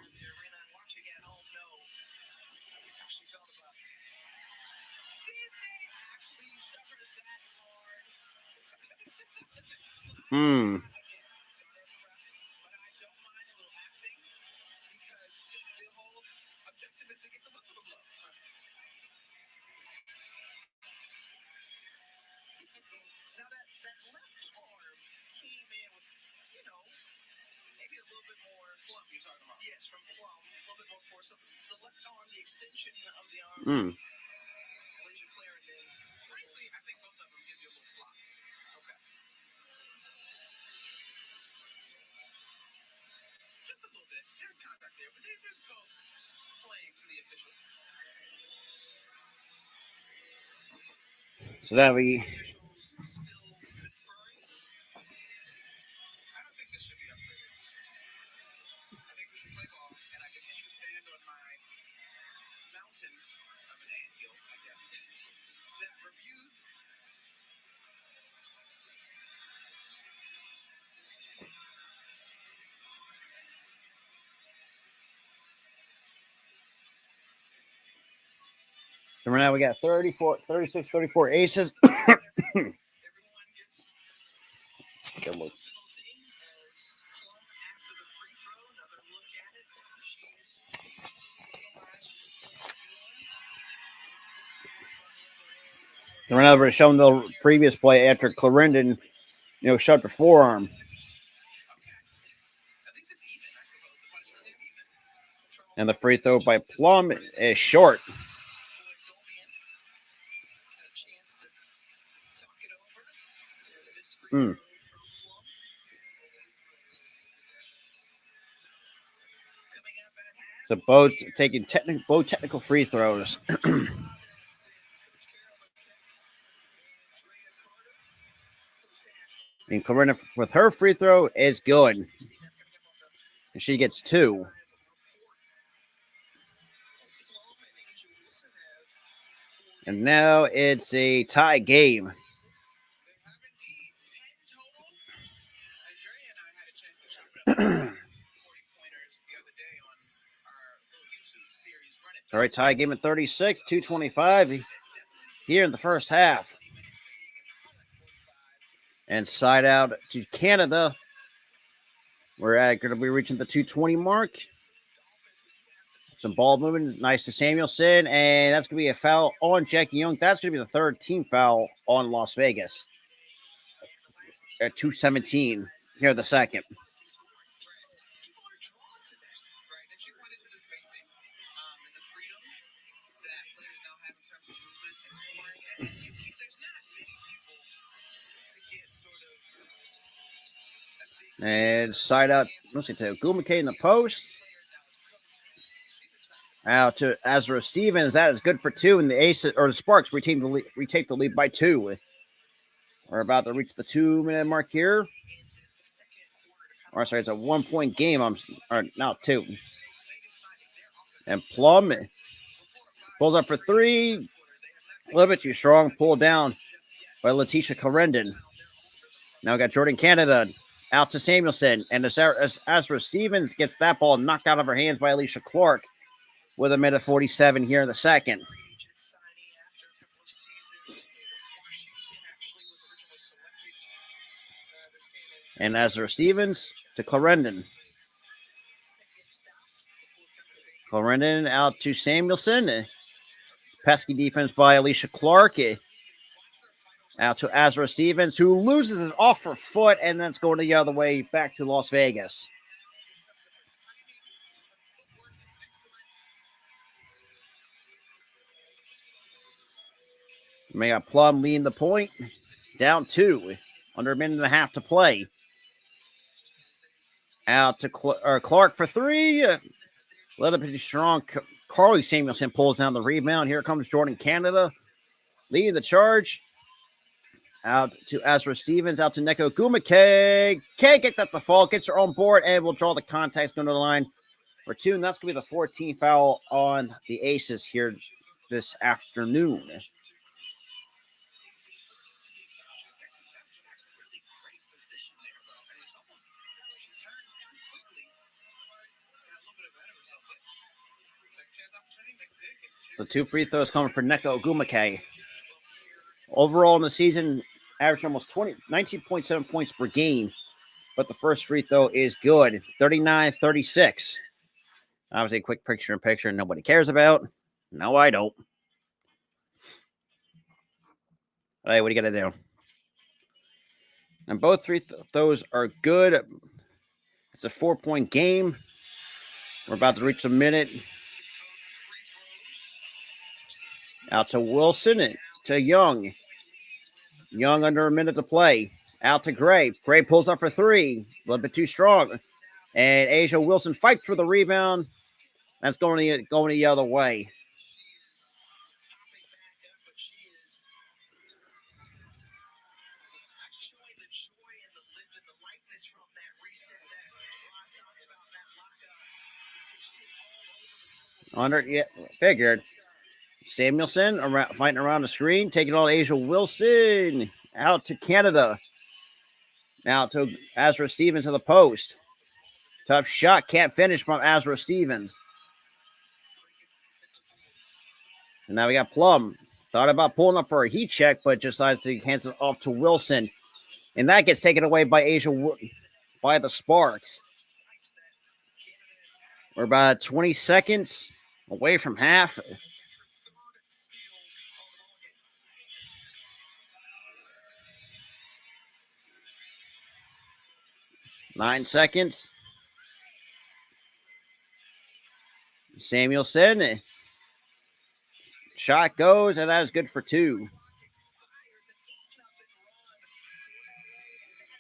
So that we. So right now we got 34 aces. Good look. So right now we're showing the previous play after Clarendon, shut the forearm. And the free throw by Plum is short. So both taking technical free throws. And Corinna with her free throw is good. And she gets 2. And now it's a tie game. All right, tie game at 36, 2:25 here in the first half. And side out to Canada. We're going to be reaching the 2:20 mark. Some ball movement. Nice to Samuelson. And that's going to be a foul on Jackie Young. That's going to be the third team foul on Las Vegas. At 2:17 here in the second. And side out, let's see, to Gumake in the post. Out to Azra Stevens. That is good for two. And the Aces or the Sparks retake the lead by 2. We're about to reach the 2-minute mark here. Or sorry, it's a 1-point game. Now 2. And Plum pulls up for 3. A little bit too strong. Pulled down by Letitia Clarendon. Now we got Jordan Canada out to Samuelson. And as Azra Stevens gets that ball knocked out of her hands by Alicia Clark with 1:47 here in the second. And Azra Stevens to Clarendon. Clarendon out to Samuelson. Pesky defense by Alicia Clark. Out to Azra Stevens, who loses it off her foot, and then it's going the other way back to Las Vegas. We got Plum leading the point. Down 2. Under 1.5 to play. Out to Clark for 3. A little bit strong. Carly Samuelson pulls down the rebound. Here comes Jordan Canada leading the charge. Out to Azra Stevens. Out to Neko Gumake. Can't get that the fall. Gets her on board and will draw the contact going to the line for 2. And that's going to be the 14th foul on the Aces here this afternoon. So 2 free throws coming for Neko Gumake. Overall in the season, averaged almost 19.7 points per game. But the first free throw is good. 39-36. Obviously, a quick picture nobody cares about. No, I don't. Hey, what do you got to do? And both free throws are good. It's a 4-point game. We're about to reach the minute. Out to Wilson, to Young. Young under 1 minute to play. Out to Gray. Gray pulls up for 3. A little bit too strong. And Asia Wilson fights for the rebound. That's going the other way. Figured. Samuelson fighting around the screen, taking on Asia Wilson. Out to Canada. Now to Azra Stevens to the post. Tough shot, can't finish from Azra Stevens. And now we got Plum. Thought about pulling up for a heat check, but decides to hands it off to Wilson. And that gets taken away by by the Sparks. We're about 20 seconds away from half. Nine seconds. Samuelson. Shot goes, and that is good for 2.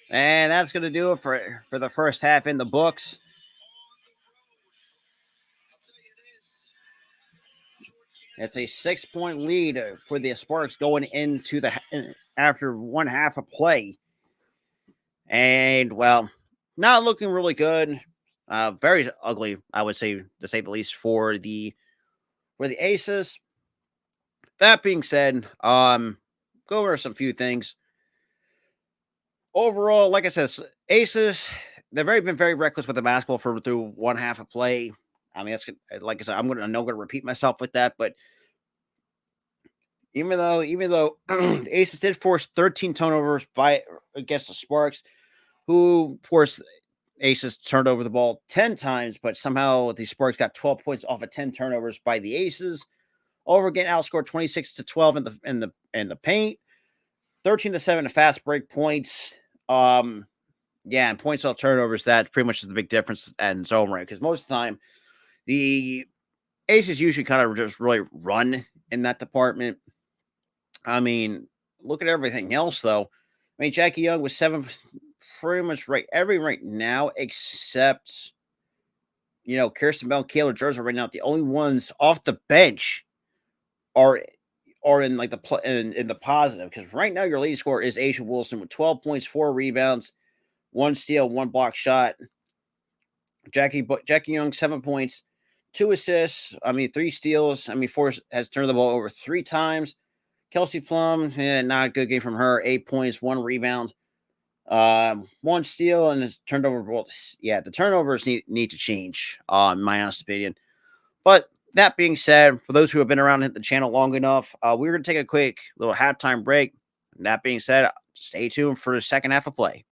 And that's going to do it for the first half in the books. It's a 6-point lead for the Sparks going into after 1 half of play. And, well, not looking really good. Very ugly, I would say, to say the least, for the Aces. That being said, go over some few things. Overall, like I said, Aces, they've been very reckless with the basketball through 1 half of play. I mean, like I said, I'm not going to repeat myself with that, but even though the Aces did force 13 turnovers by against the Sparks, who forced Aces turned over the ball 10 times, but somehow the Sparks got 12 points off of 10 turnovers by the Aces. Over again, outscored 26-12 in the paint, 13-7 in fast break points. Yeah, and points off turnovers. That pretty much is the big difference in zone rank, because most of the time the Aces usually kind of just really run in that department. I mean, look at everything else though. I mean, Jackie Young was seven, pretty much right now, except Kirsten Bell, and Kayla Jerz right now. The only ones off the bench are in like in the positive, because right now your leading scorer is Asia Wilson with 12 points, 4 rebounds, 1 steal, 1 block shot. Jackie Young 7 points, 2 assists. I mean 3 steals. I mean has turned the ball over 3 times. Kelsey Plum, not a good game from her. 8 points, 1 rebound, 1 steal, and it's turned over. Well, yeah, the turnovers need to change, in my honest opinion. But that being said, for those who have been around the channel long enough, we're going to take a quick little halftime break. And that being said, stay tuned for the second half of play.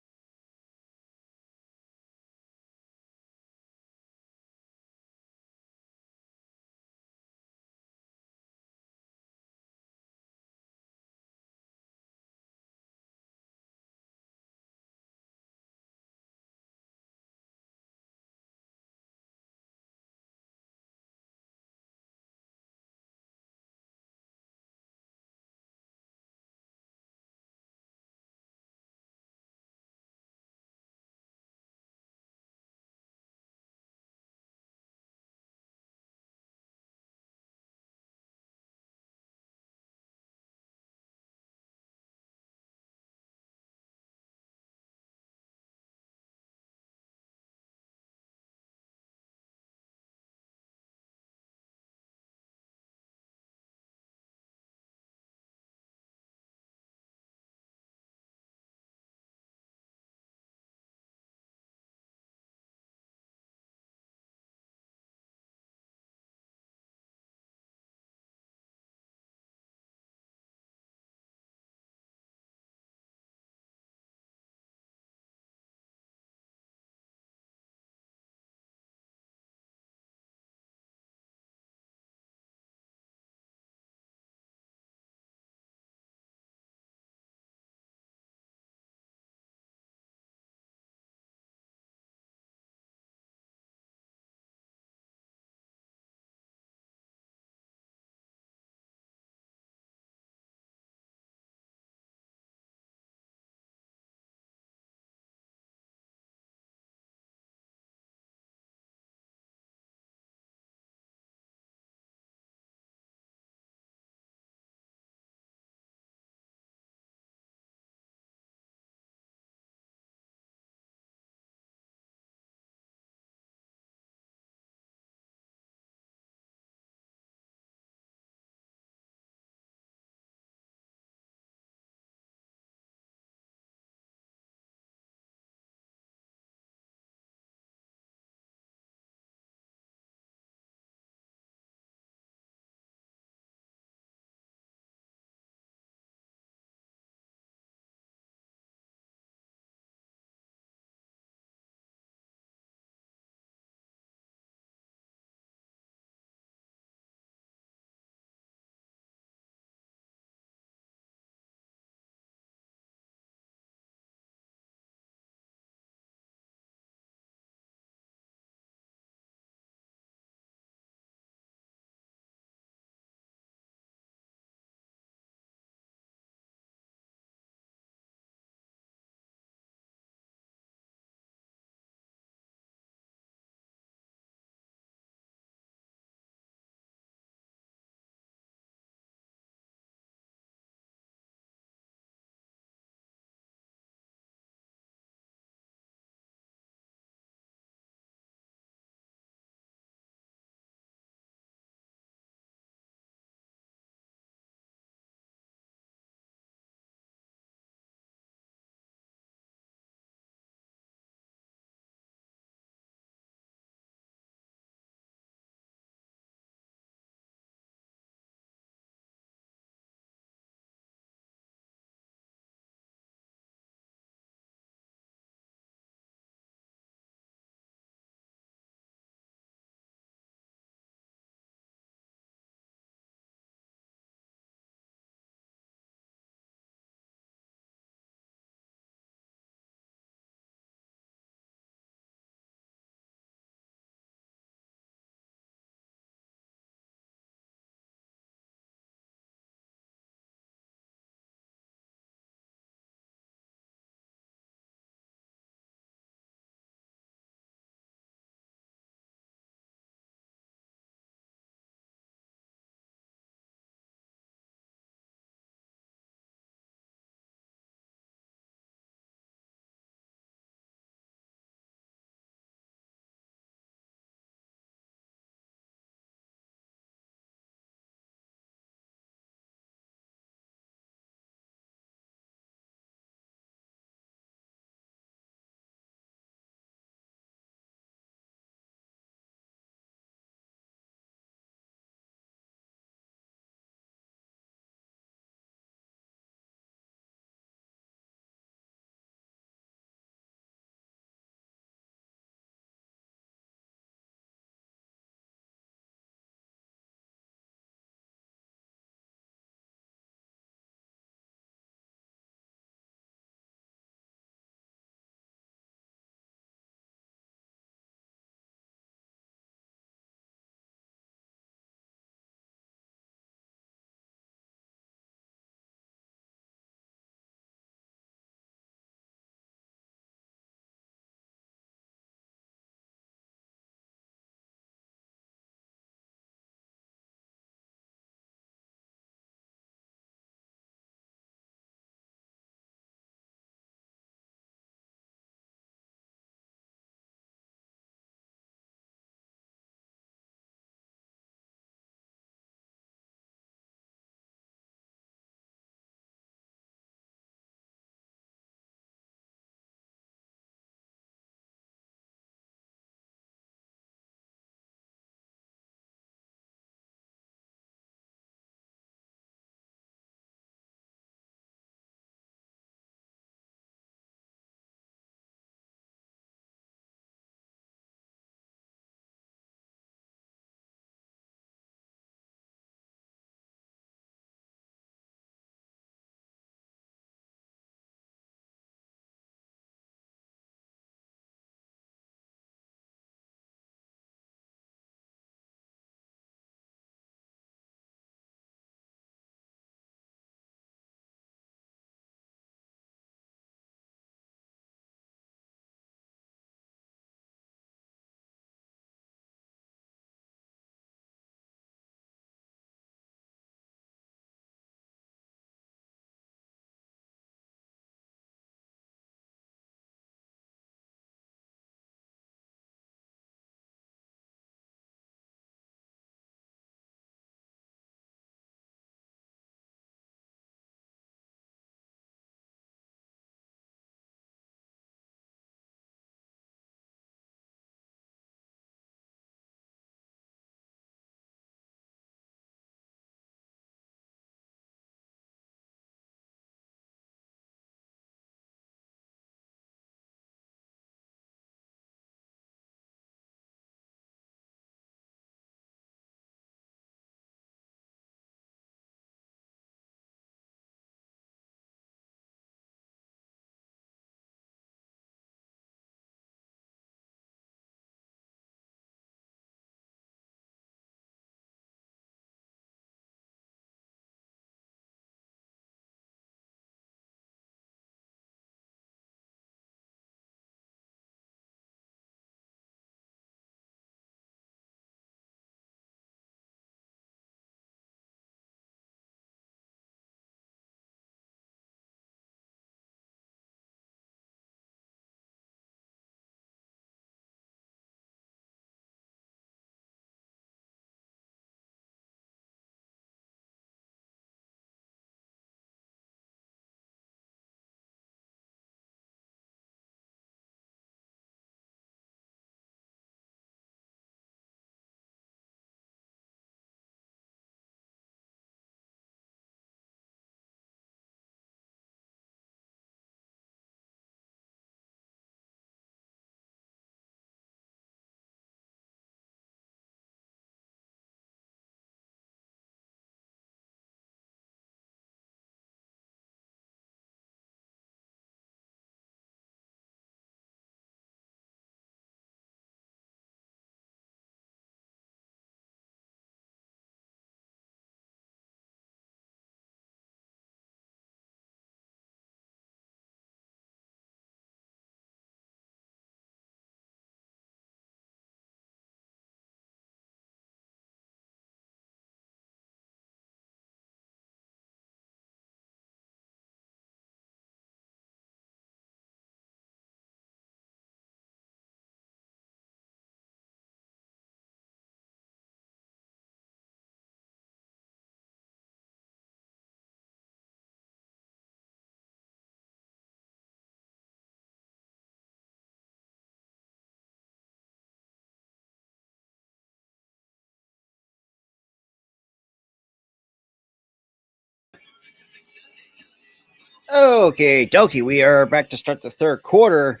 Okay, Doki, we are back to start the third quarter.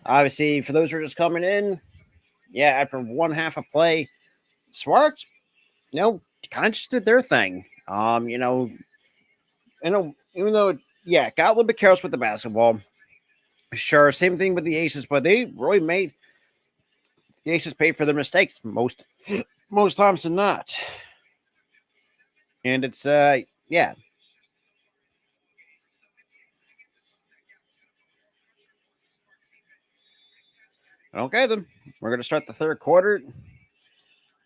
Obviously, for those who are just coming in, yeah, after one half of play, Sparks, kind of just did their thing. Even though, yeah, got a little bit careless with the basketball. Sure, same thing with the Aces, but they really made the Aces pay for their mistakes most times than not. And it's yeah. Okay, then we're gonna start the third quarter.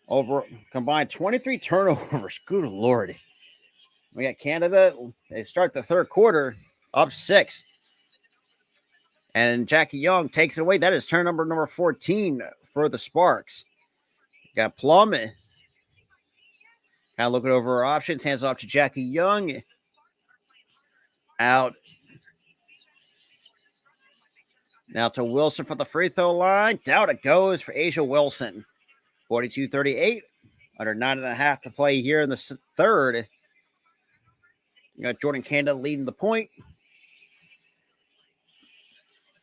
Over combined 23 turnovers. Good lord. We got Canada. They start the third quarter up 6. And Jackie Young takes it away. That is turn number 14 for the Sparks. Got Plum. Kind of looking over her options. Hands off to Jackie Young. Out. Now to Wilson for the free throw line. Down it goes for Asia Wilson. 42-38. Under 9.5 to play here in the third. You got Jordan Canada leading the point.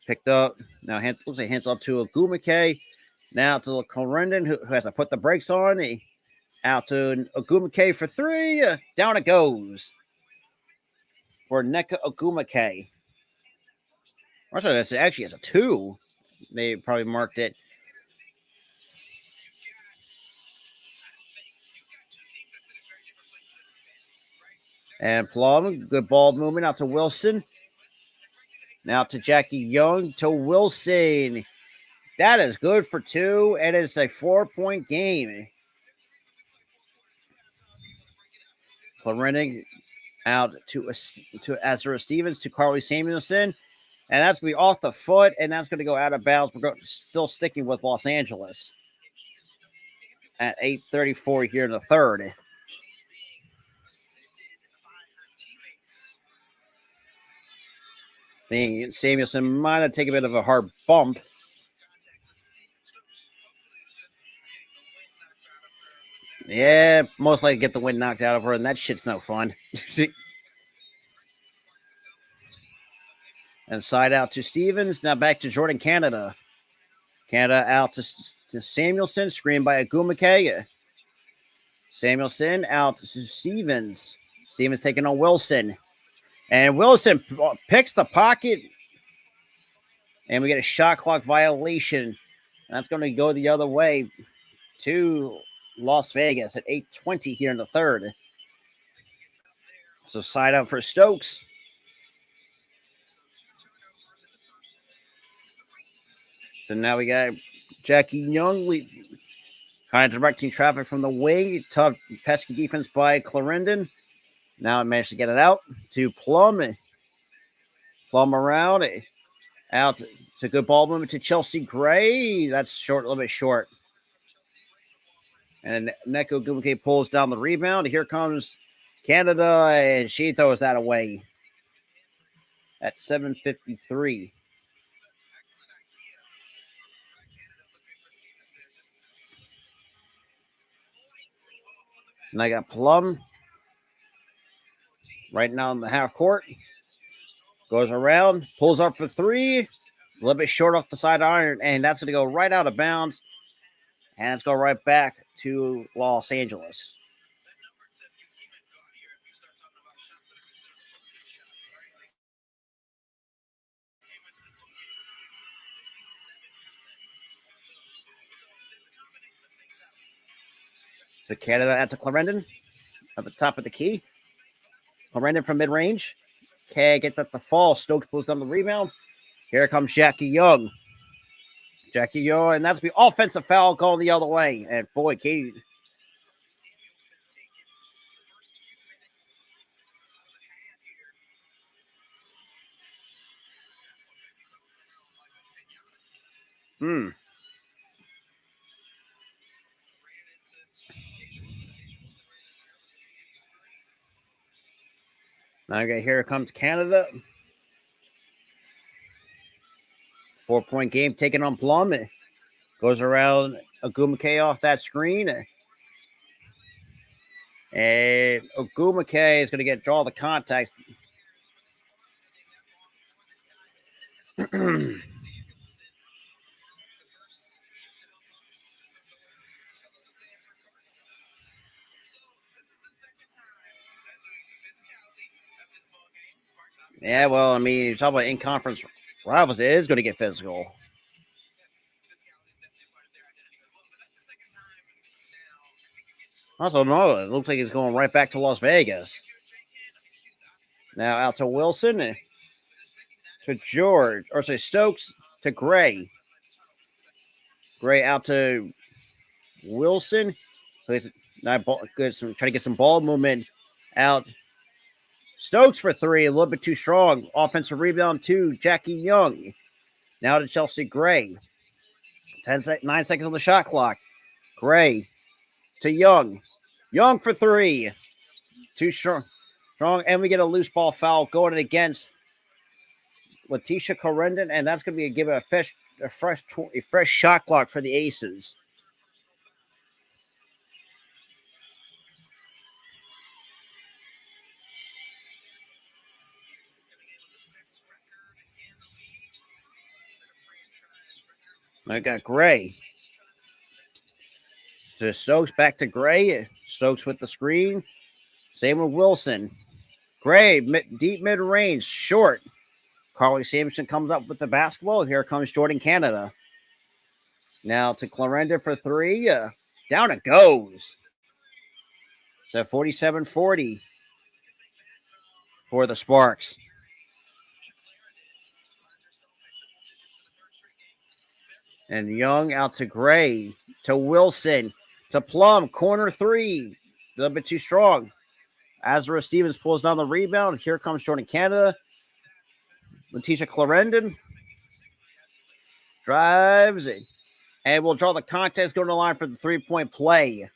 Picked up. Now looks like hands off to Agumake. Now to Clarendon, who has to put the brakes on. Out to Agumake for 3. Down it goes for Neka Agumake. Actually, that's actually as a 2. They probably marked it. And Plum, good ball movement out to Wilson. Now to Jackie Young to Wilson. That is good for 2. It is a 4-point game. Clarendon out to Azura Stevens to Carly Samuelson. And that's going to be off the foot, and that's going to go out of bounds. We're still sticking with Los Angeles at 8:34 here in the third. Samuelson might have taken a bit of a hard bump. Yeah, most likely get the wind knocked out of her, and that shit's no fun. And side out to Stevens. Now back to Jordan Canada. Canada out to Samuelson. Screened by Agumake. Samuelson out to Stevens. Stevens taking on Wilson. And Wilson picks the pocket. And we get a shot clock violation. That's going to go the other way to Las Vegas at 8:20 here in the third. So side out for Stokes. So now we got Jackie Young. We kind of directing traffic from the wing. Tough, pesky defense by Clarendon. Now it managed to get it out to Plum. Plum around. Out to good ball movement to Chelsea Gray. That's short, a little bit short. And Neko Gumake pulls down the rebound. Here comes Canada, and she throws that away at 7:53. And I got Plum right now in the half court. Goes around, pulls up for 3. A little bit short off the side iron, and that's going to go right out of bounds. And let's go right back to Los Angeles. So Canada at to Clarendon at the top of the key. Clarendon from mid-range. Can't get that the fall. Stokes pulls down the rebound. Here comes Jackie Young. Jackie Young, and that's the offensive foul going the other way. And boy, Katie. Okay, here comes Canada. 4-point game taken on Plum. It goes around Agumake off that screen. And Agumake is going to draw the contact. Yeah, well, I mean, you talk about in conference rivals, it is going to get physical. Also, no, it looks like he's going right back to Las Vegas. Now out to Wilson, to George, or say Stokes to Gray. Gray out to Wilson. Not ball, good. Try to get some ball movement out. Stokes for three, a little bit too strong. Offensive rebound to Jackie Young. Now to Chelsea Gray. 9 seconds on the shot clock. Gray to Young. Young for three. Too strong. And we get a loose ball foul going against Letitia Corendon, and that's going to be give it a fresh shot clock for the Aces. I got Gray. To Stokes, back to Gray. Stokes with the screen. Same with Wilson. Gray, deep mid range, short. Carly Sampson comes up with the basketball. Here comes Jordan Canada. Now to Clarendon for three. Down it goes. So 47-40 for the Sparks. And Young out to Gray, to Wilson, to Plum, corner three. A little bit too strong. Azra Stevens pulls down the rebound. Here comes Jordan Canada. Letitia Clarendon drives it. And we'll draw the contest, go to the line for the three-point play.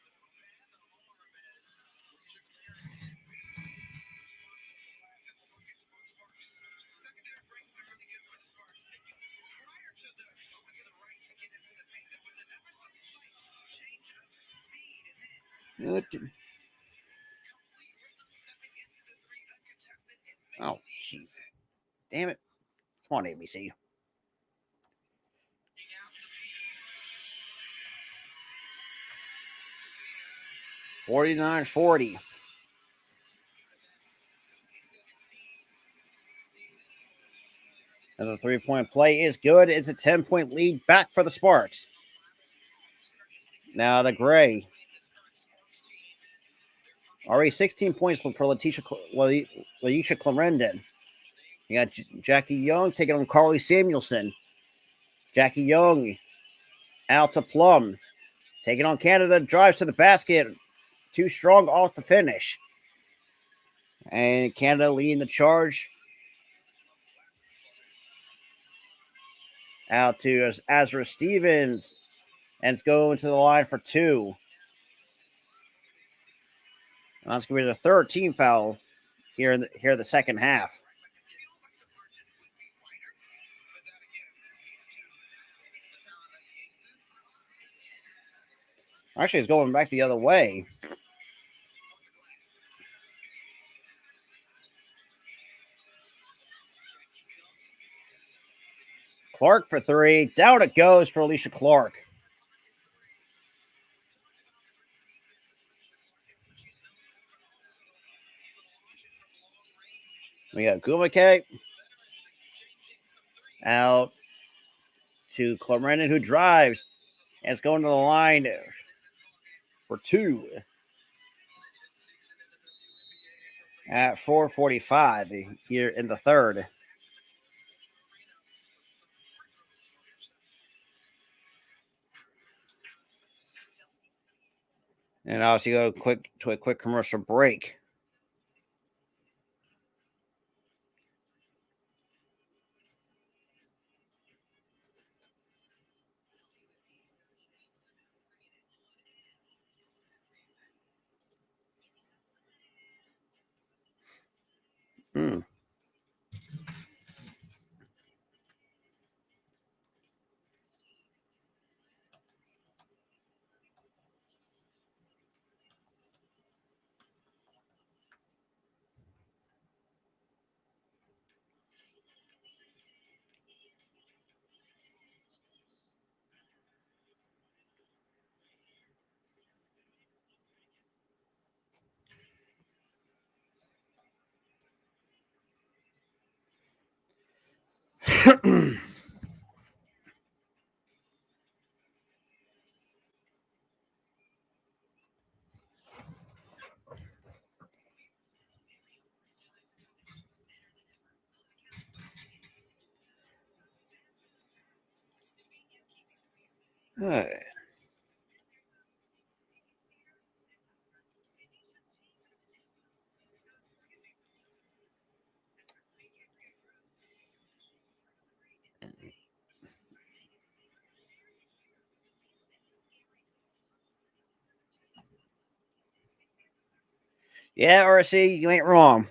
Oh, geez. Damn it. Come on, ABC. $49-40. And the three-point play is good. It's a 10-point lead back for the Sparks. Now to Gray. Already 16 points for Letitia Clarendon. You got Jackie Young taking on Carly Samuelson. Jackie Young out to Plum. Taking on Canada. Drives to the basket. Too strong off the finish. And Canada leading the charge. Out to Azra Stevens. And it's going to the line for two. And that's going to be the third team foul here in the second half. Actually, it's going back the other way. Clark for three. Down it goes for Alicia Clark. We got Gumake out to Clarendon, who drives. And it's going to the line for two. At 4:45 here in the third. And obviously go to a quick commercial break. Hmm. Yeah, RC, you ain't wrong.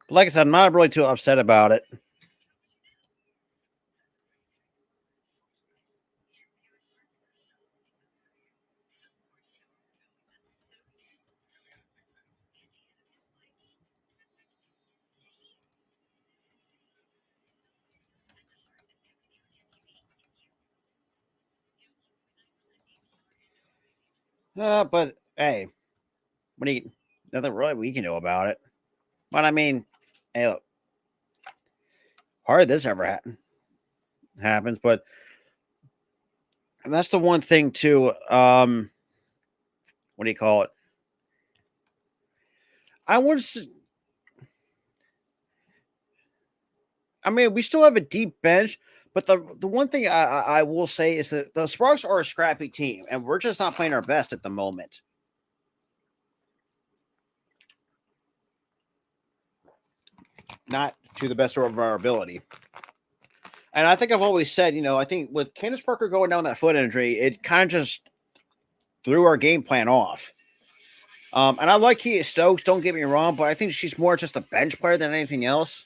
Like I said, I'm not really too upset about it. But hey, what do you? Nothing really we can do about it. But I mean, hey, look, hard this ever happens, but that's the one thing too. What do you call it? I would. I mean, we still have a deep bench, but the one thing I will say is that the Sparks are a scrappy team, and we're just not playing our best at the moment. Not to the best of our ability. And I think I've always said, I think with Candace Parker going down that foot injury, it kind of just threw our game plan off. And I like Kia Stokes, don't get me wrong, but I think she's more just a bench player than anything else.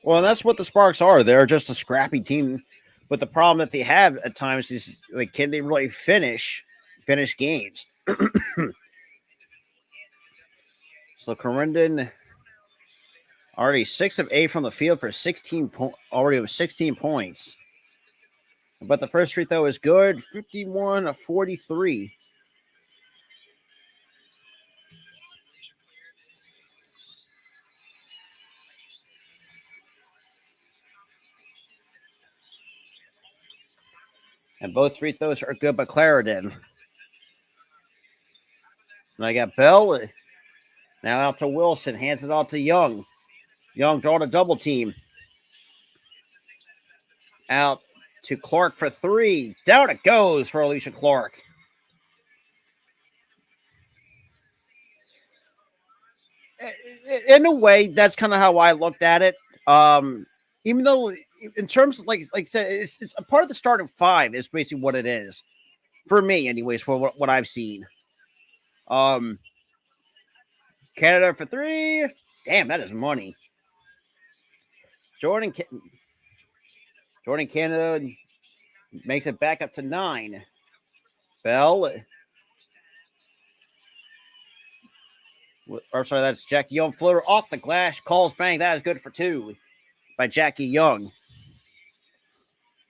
Well, that's what the Sparks are. They're just a scrappy team. But the problem that they have at times is, like, can they really finish games? So Corindon already 6 of 8 from the field for 16 already with 16 points. But the first free throw is good, 51 of 43. And both free throws are good by Clarendon. And I got Bell. Now out to Wilson. Hands it off to Young. Young drawing a double team. Out to Clark for 3. Down it goes for Alicia Clark. In a way, that's kind of how I looked at it. Even though, in terms of, like I said, it's a part of the starting five is basically what it is. For me, anyways, for what I've seen. Canada for 3. Damn, that is money. Jordan Canada makes it back up to 9. Bell. Or sorry, that's Jackie Young. Floater off the glass. Calls bang. That is good for 2 by Jackie Young.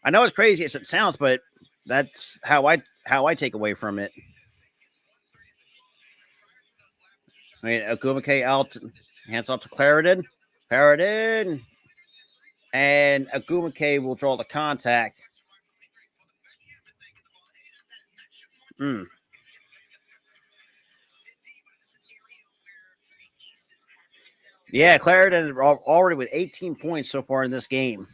I know it's crazy as it sounds, but that's how I take away from it. I mean, Agumake out, hands off to Clarendon. Clarendon. And Agumake will draw the contact. Yeah, Clarendon already with 18 points so far in this game.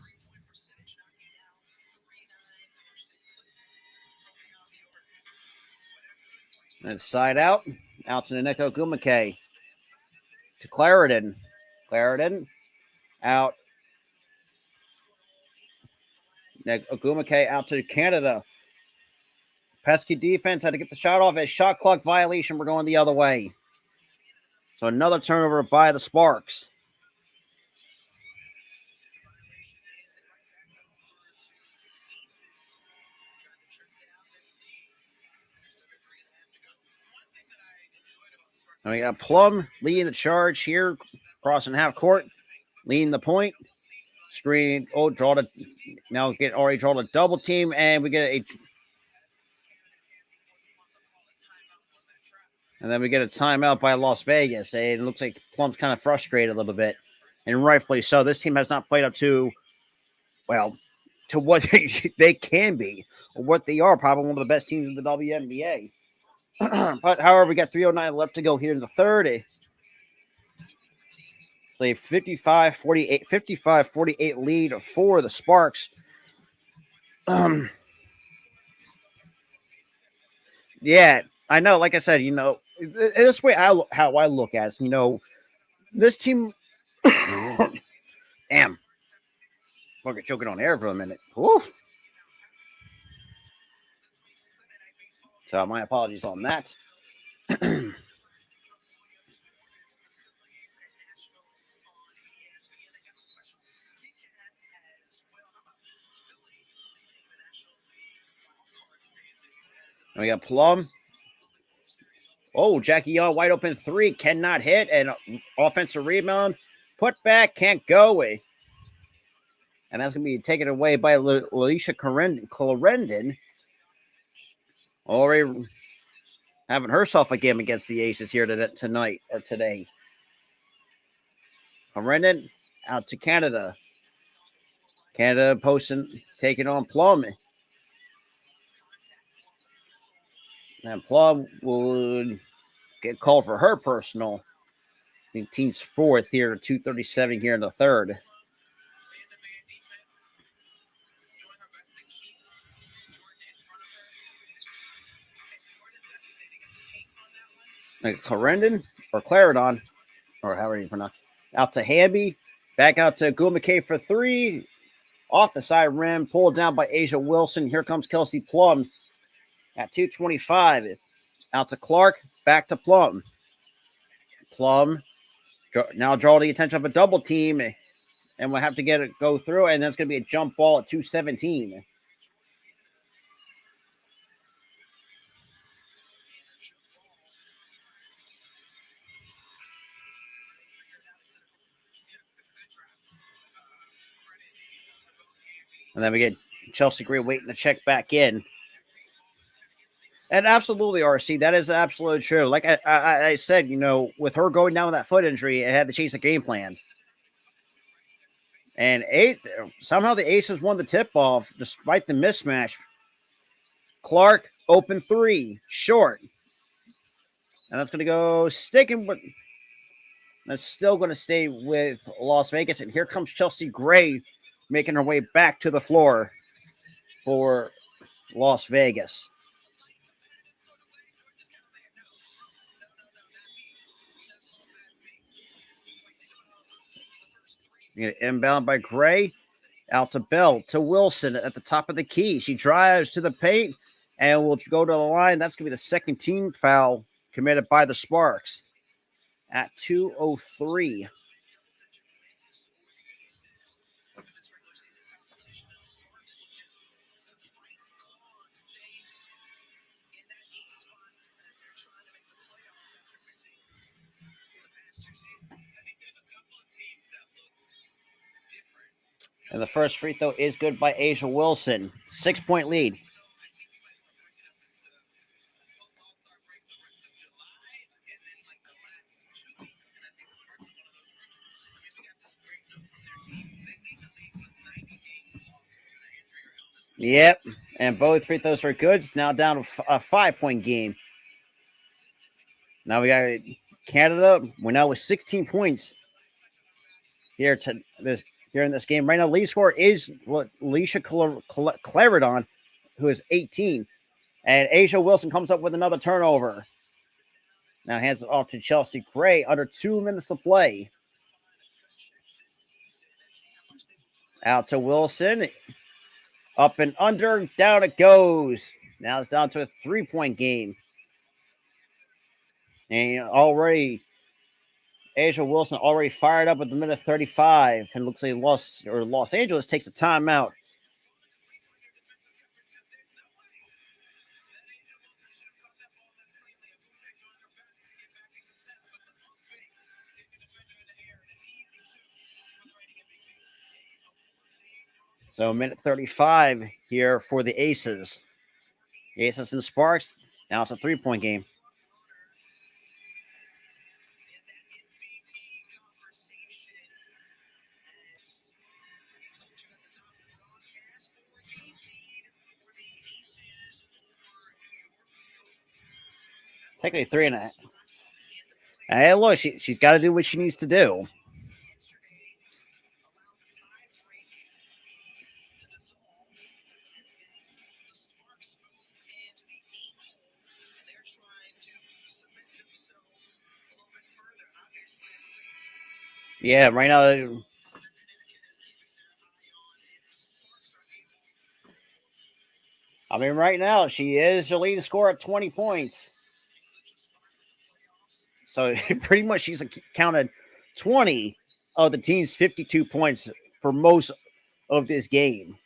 And side out to Naneko Agumake. To Clarendon. Clarendon out. Agumake out to Canada. Pesky defense had to get the shot off. A shot clock violation. We're going the other way. So another turnover by the Sparks. And we got Plum leading the charge here, crossing half court, leading the point. Screen. Oh, now get already draw a double team, and we get a. And then we get a timeout by Las Vegas. And it looks like Plum's kind of frustrated a little bit. And rightfully so. This team has not played up to, well, to what they can be, or what they are. Probably one of the best teams in the WNBA. But, however, we got 3:09 left to go here in the third. It's a 55-48 lead for the Sparks. Yeah, I know. Like I said, this way how I look at it, this team. Damn, fucking choking on air for a minute. Ooh. So my apologies on that. We got Plum. Oh, Jackie Young, wide open three, cannot hit, and offensive rebound, put back, can't go. And that's going to be taken away by Alicia Clarendon. Already having herself a game against the Aces here today. Clarendon out to Canada. Canada taking on Plum. And Plum will get called for her personal. I think team's fourth here, 2:37 here in the third. Clarendon or Clarendon, or however you pronounce it. Out to Hamby. Back out to Gumake for three. Off the side rim. Pulled down by Asia Wilson. Here comes Kelsey Plum at 2:25. Out to Clark. Back to Plum. Plum now draw the attention of a double team. And we'll have to go through. And that's going to be a jump ball at 2:17. And then we get Chelsea Gray waiting to check back in. And absolutely, RC, that is absolutely true. Like I said, with her going down with that foot injury, it had to change the game plans. And somehow the Aces won the tip-off despite the mismatch. Clark, open three, short. And that's going to go sticking, but that's still going to stay with Las Vegas. And here comes Chelsea Gray making her way back to the floor for Las Vegas. Inbound by Gray. Out to Bell, to Wilson at the top of the key. She drives to the paint and will go to the line. That's going to be the second team foul committed by the Sparks at 2:03. And the first free throw is good by Asia Wilson. 6-point lead. Yep, and both free throws are good. It's now down to a 5-point game. Now we got Canada. We're now with 16 points here in this game. Right now, lead scorer is Alicia Clarendon, who is 18. And Asia Wilson comes up with another turnover. Now hands it off to Chelsea Gray under 2 minutes to play. Out to Wilson. Up and under. Down it goes. Now it's down to a 3-point game. And already, Asia Wilson already fired up at the minute 35. And looks like Los Angeles takes a timeout. So minute 35 here for the Aces. The Aces and Sparks. Now it's a 3-point game. Technically 3.5. Hey, look, she's got to do what she needs to do. Yeah, right now. I mean, right now she is your leading scorer at 20 points. So pretty much she's counted 20 of the team's 52 points for most of this game,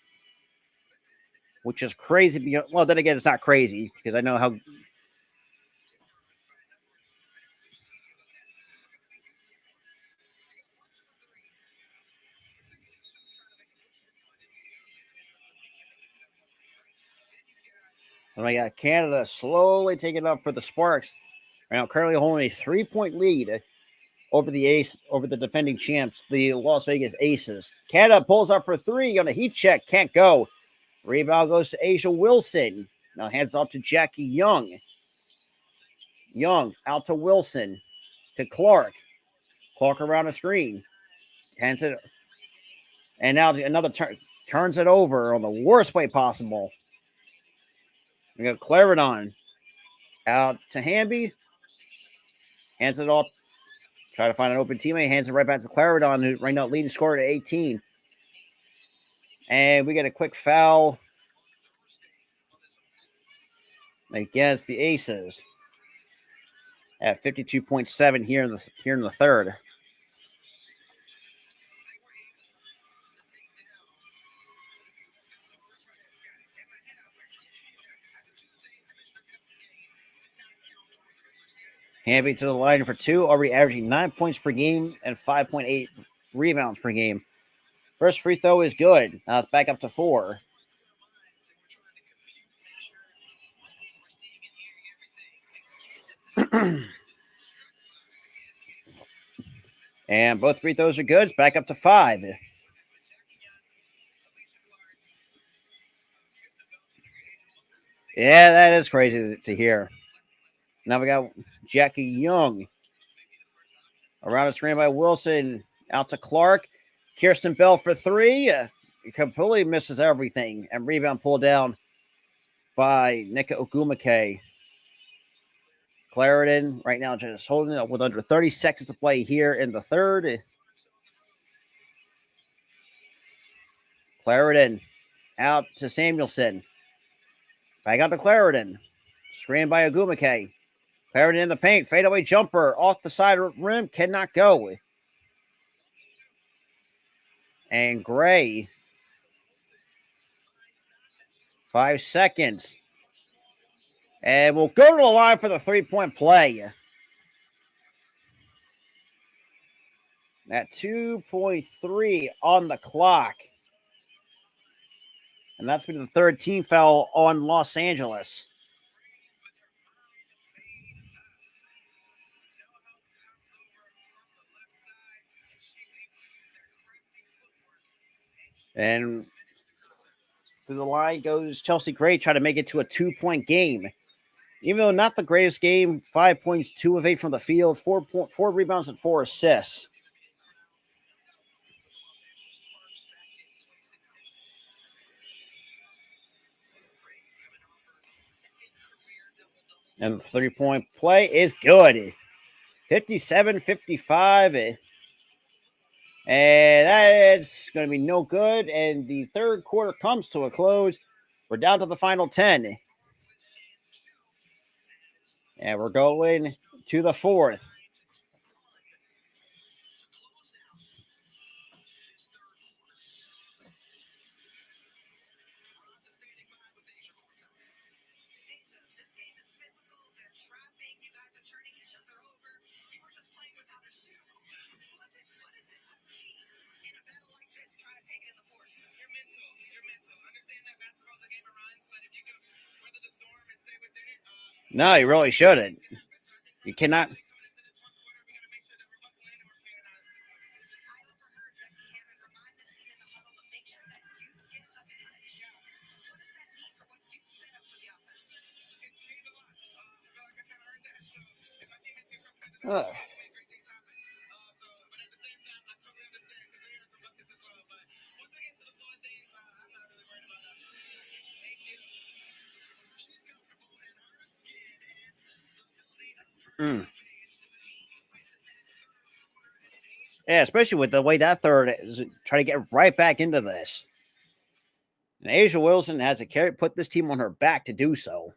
which is crazy. Well, then again, it's not crazy because I know how. And I got Canada slowly taking up for the Sparks. Right now, currently holding a 3-point lead over the defending champs, the Las Vegas Aces. Canada pulls up for 3 on a heat check, can't go. Rebound goes to Asia Wilson. Now hands off to Jackie Young. Young out to Wilson, to Clark. Clark around the screen. Hands it. And now another turns it over on the worst way possible. We got Claridon out to Hamby. Hands it off. Try to find an open teammate. Hands it right back to Claridon, who right now leading scorer at 18. And we get a quick foul against the Aces at 52.7 here in the third. Hamby to the line for 2, already averaging 9 points per game and 5.8 rebounds per game. First free throw is good. Now it's back up to 4. And both free throws are good. It's back up to 5. Yeah, that is crazy to hear. Now we got Jackie Young. Around the screen by Wilson. Out to Clark. Kirsten Bell for 3. Completely misses everything. And rebound pulled down by Nika Ogumake. Clarendon right now just holding it up with under 30 seconds to play here in the third. Clarendon out to Samuelson. Back out to Clarendon. Screen by Ogumake. Clarendon in the paint. Fadeaway jumper off the side rim. Cannot go. And Gray. 5 seconds. And we'll go to the line for the 3-point play. At 2.3 on the clock. And that's been the third team foul on Los Angeles. And to the line goes Chelsea Gray, trying to make it to a 2-point game. Even though not the greatest game, 5 points, 2 of 8 from the field, 4 rebounds, and 4 assists. And the 3-point play is good. 57-55. And that's going to be no good. And the third quarter comes to a close. We're down to the final 10. And we're going to the fourth. No, you really shouldn't. You cannot. Ugh. Mm. Yeah, especially with the way that third is trying to get right back into this. And Asia Wilson has to put this team on her back to do so,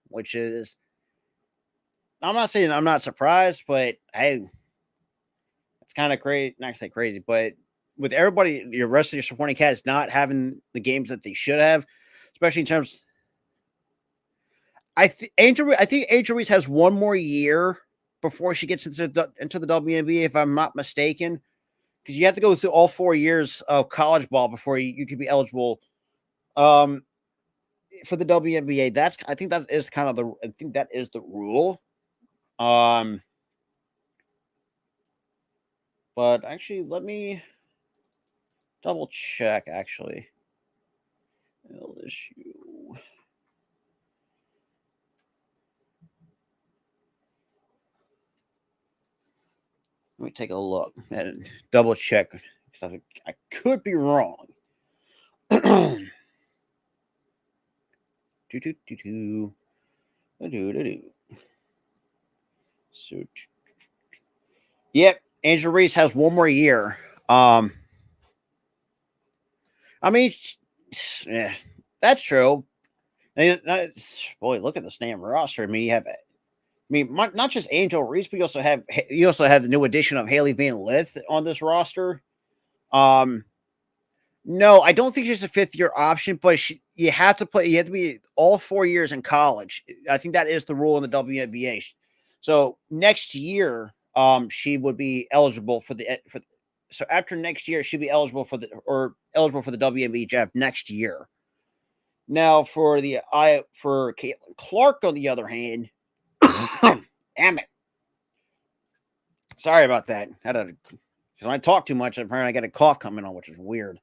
which is, I'm not saying I'm not surprised, but hey, it's kind of crazy. Not to say crazy, but with everybody, your rest of your supporting cast not having the games that they should have, especially in terms. I think Angel Reese has one more year before she gets into the WNBA, if I'm not mistaken, because you have to go through all 4 years of college ball before you could be eligible for the WNBA. I think that is the rule. But actually, let me double check. Actually, LSU. Let me take a look and double check because I could be wrong. So, yep, Angel Reese has one more year. I mean, yeah, that's true. Boy, look at this damn roster. I mean, not just Angel Reese, but you also have the new addition of Haley Van Lith on this roster. No, I don't think she's a 5th-year option, but you have to play. You have to be all 4 years in college. I think that is the rule in the WNBA. So next year, she would be eligible for the. So after next year, she'd be eligible for the WNBA draft next year. Now for Caitlin Clark, on the other hand, damn it. Sorry about that. When I talk too much, apparently I got a cough coming on, which is weird.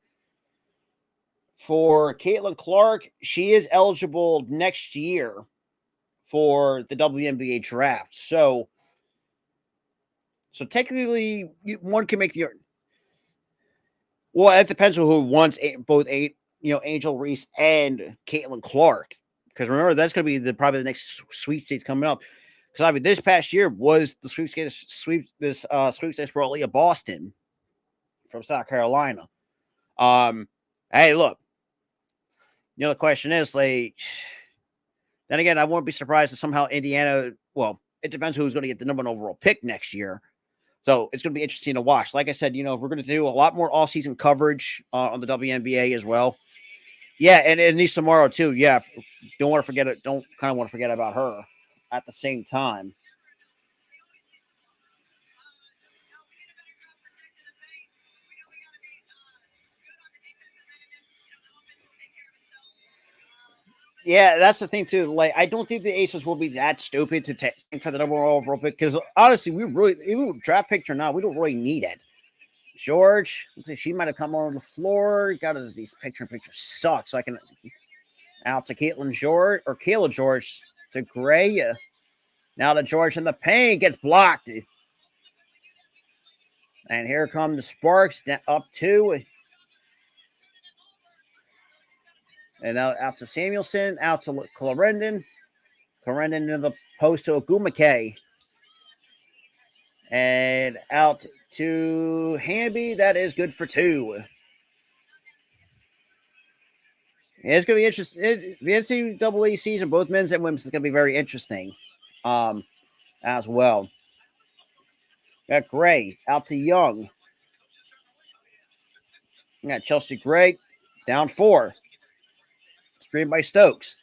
For Caitlin Clark, she is eligible next year for the WNBA draft. So technically, one can make the. Well, it depends on who wants both Angel Reese and Caitlin Clark. Because remember, that's going to be probably the next sweepstakes coming up. Because I mean, this past year was the sweepstakes for Leah Boston from South Carolina. Hey, look. The question is, like, then again, I won't be surprised if somehow Indiana. Well, it depends who's going to get the number 1 overall pick next year. So it's going to be interesting to watch. Like I said, we're going to do a lot more all-season coverage on the WNBA as well. Yeah, and Nisa Morrow too. Yeah, don't want to forget it. Don't kind of want to forget about her at the same time. Yeah, that's the thing too. Like, I don't think the Aces will be that stupid to take for the number 1 overall pick because honestly, we really, even draft picks or not, we don't really need it. George, she might have come on the floor. Got these picture suck. So I can out to Caitlin George or Kayla George to Gray. Now to George in the paint gets blocked. And here come the Sparks up 2. And out to Samuelson, out to Clarendon. Clarendon into the post to Ogumake. And out to Hamby. That is good for 2. It's going to be interesting. The NCAA season, both men's and women's, is going to be very interesting as well. Got Gray out to Young. Got Chelsea Gray down 4. Screen by Stokes.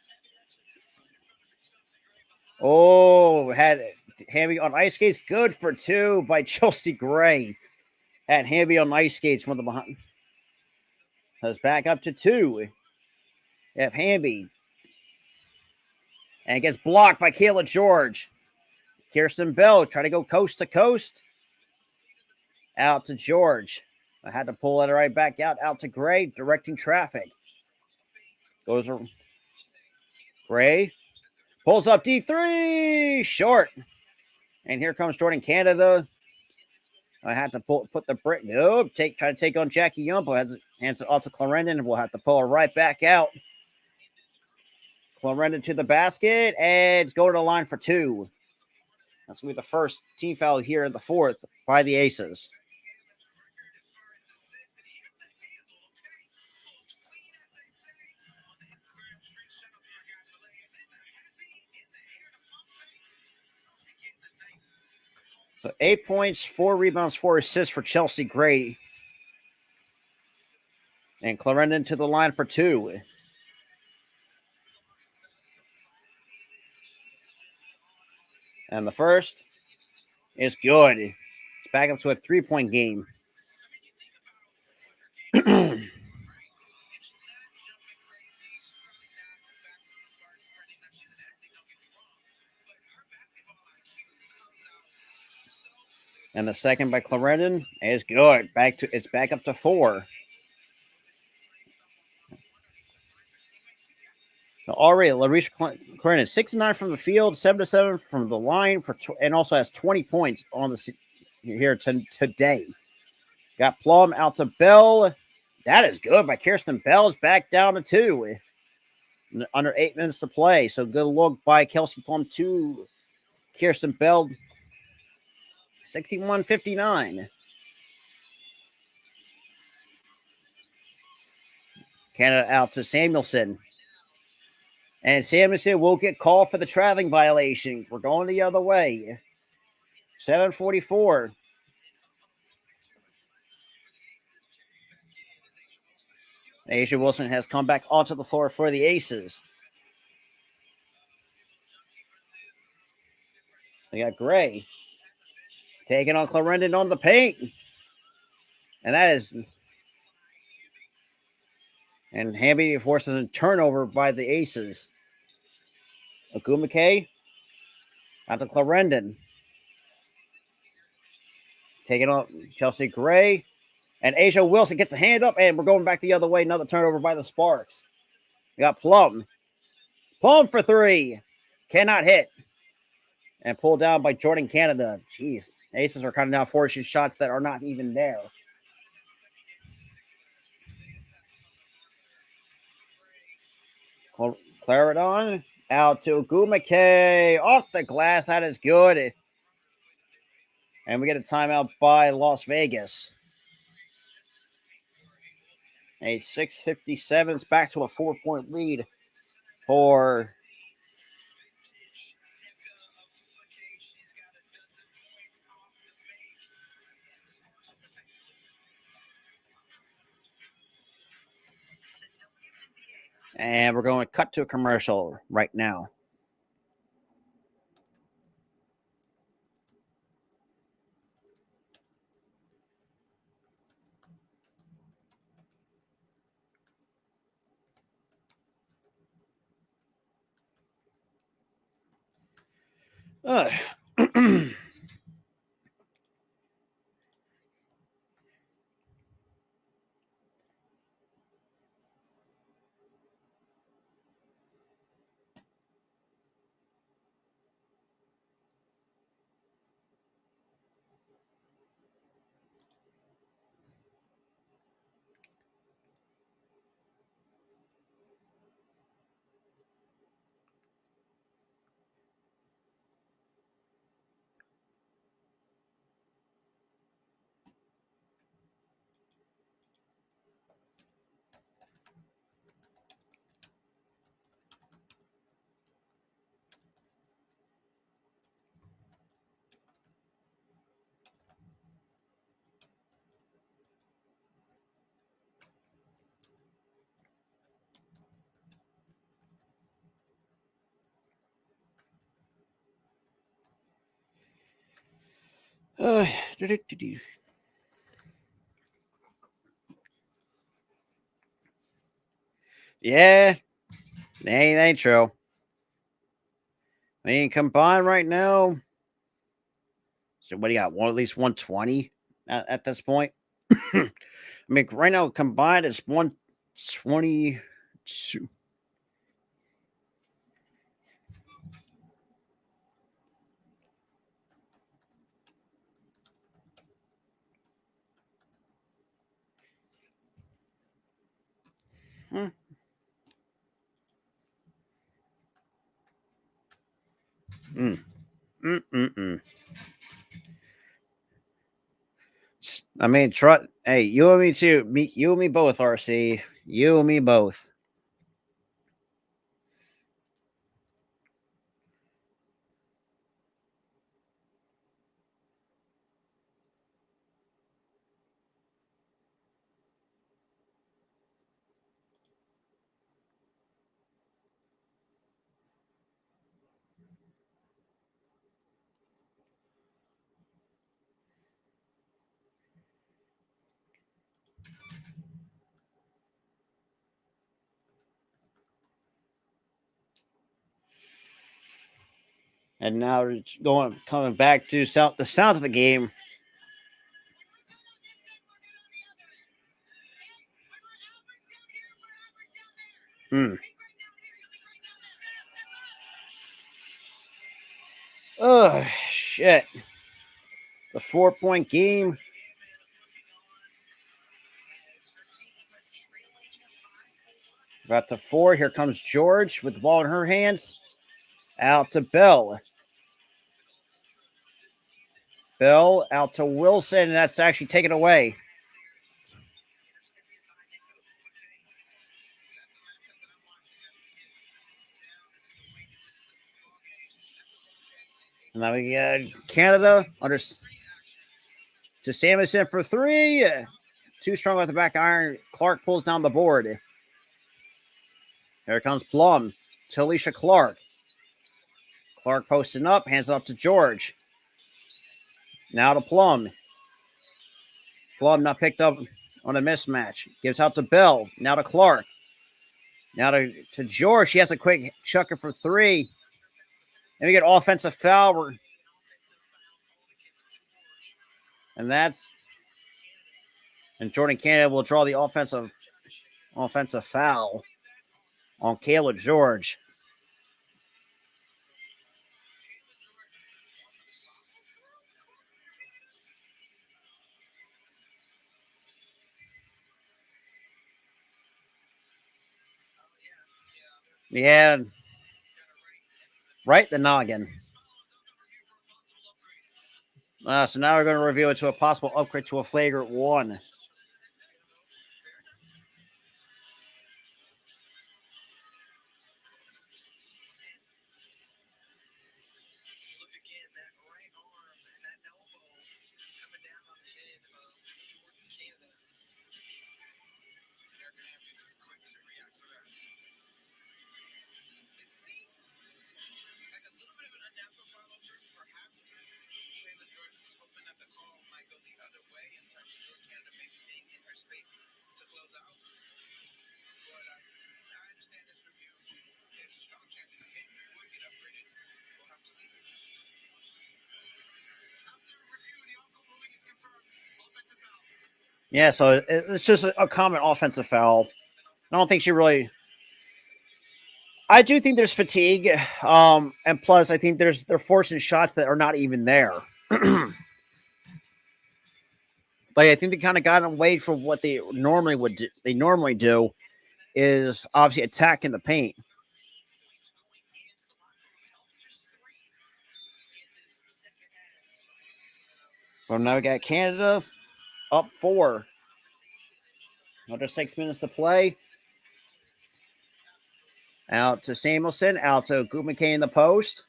Oh, had Hamby on ice skates. Good for 2 by Chelsea Gray. Had Hamby on ice skates from the behind. So it's back up to 2. You have Hamby. And it gets blocked by Kayla George. Kirsten Bell try to go coast to coast. Out to George. I had to pull it right back out to Gray, directing traffic. Goes Gray. Pulls up D3. Short. And here comes Jordan Canada. I had to put the brick. Nope. Try to take on Jackie Yumpo. Hands it off to Clarendon. And we'll have to pull her right back out. Clarendon to the basket. And it's going to the line for 2. That's going to be the first team foul here in the 4th by the Aces. So 8 points, 4 rebounds, 4 assists for Chelsea Gray. And Clarendon to the line for 2. And the first is good. It's back up to a 3-point game. And the second by Clarendon is good. It's back up to 4. So already, LaRisha Clarendon 6-9 from the field, 7-7 from the line and also has 20 points on the here today. Got Plum out to Bell. That is good by Kirsten Bell. Is back down to 2. Under 8 minutes to play. So good look by Kelsey Plum to Kirsten Bell. 61-59. Canada out to Samuelson. And Samuelson will get called for the traveling violation. We're going the other way. 7:44. Asia Wilson has come back onto the floor for the Aces. We got Gray taking on Clarendon on the paint. And that is... And Hamby forces a turnover by the Aces. Ogumake out to Clarendon. Taking on Chelsea Gray. And Asia Wilson gets a hand up, and we're going back the other way. Another turnover by the Sparks. We got Plum. Plum for 3. Cannot hit. And pulled down by Jordan Canada. Jeez. Aces are kind of now forcing shots that are not even there. Claridon out to Ogumake. Off the glass. That is good. And we get a timeout by Las Vegas. A 6:57. It's back to a 4-point lead for and we're going to cut to a commercial right now. Yeah, ain't true. I mean, combined right now. So what do you got? One at least 120 at this point. I mean, right now combined it's 120. Mm, mm, mm, mm, mm. I mean, hey, you and me too. You and me both, RC. You and me both. And now we're coming back to the sound of the game. Hmm. Oh shit! It's a 4-point game. About to 4. Here comes George with the ball in her hands. Out to Bell. Bell out to Wilson, and that's actually taken away. And now we get Canada under to Samuelson for 3. Too strong with the back iron. Clark pulls down the board. Here comes Plum to Alicia Clark. Clark posting up, hands it up to George. Now to Plum. Plum not picked up on a mismatch. Gives out to Bell. Now to Clark. Now to George. She has a quick chucker for 3. And we get offensive foul. And Jordan Canada will draw the offensive foul on Kayla George. Yeah. Right the noggin. So now we're going to review it to a possible upgrade to a flagrant 1. Yeah, so it's just a common offensive foul. I don't think she really. I do think there's fatigue, and plus I think they're forcing shots that are not even there. Like I think they kind of got away from what they normally would do. They normally do is obviously attack in the paint. Well, now we got Canada up 4. Another 6 minutes to play. Out to Samuelson. Out to Gumake in the post.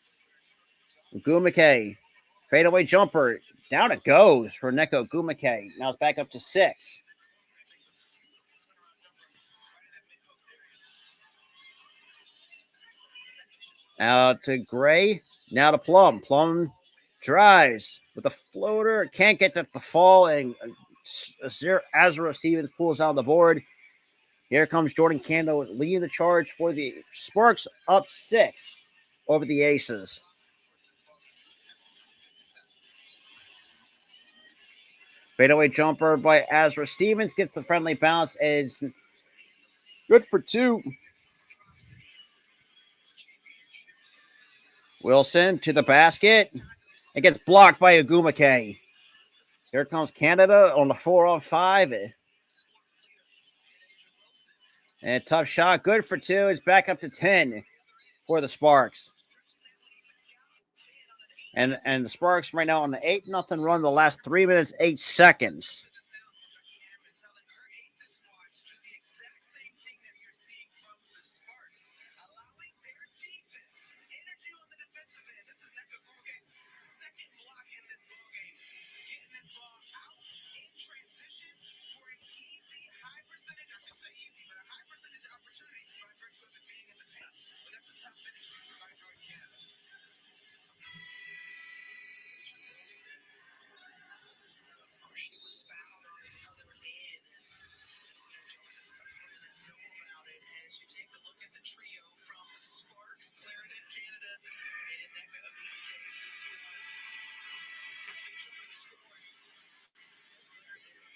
Gumake. Fadeaway jumper. Down it goes for Neko Gumake. Now it's back up to 6. Out to Gray. Now to Plum. Plum drives with a floater. Can't get to the fall. And Azura Stevens pulls on the board. Here comes Jordan Cando leading the charge for the Sparks, up 6 over the Aces. Fadeaway jumper by Azra Stevens gets the friendly bounce. Is good for 2. Wilson to the basket. It gets blocked by Agumake. Here comes Canada on the 4-on-5. And a tough shot. Good for 2. It's back up to 10 for the Sparks. And the Sparks right now on the 8-0 run the last 3 minutes, 8 seconds.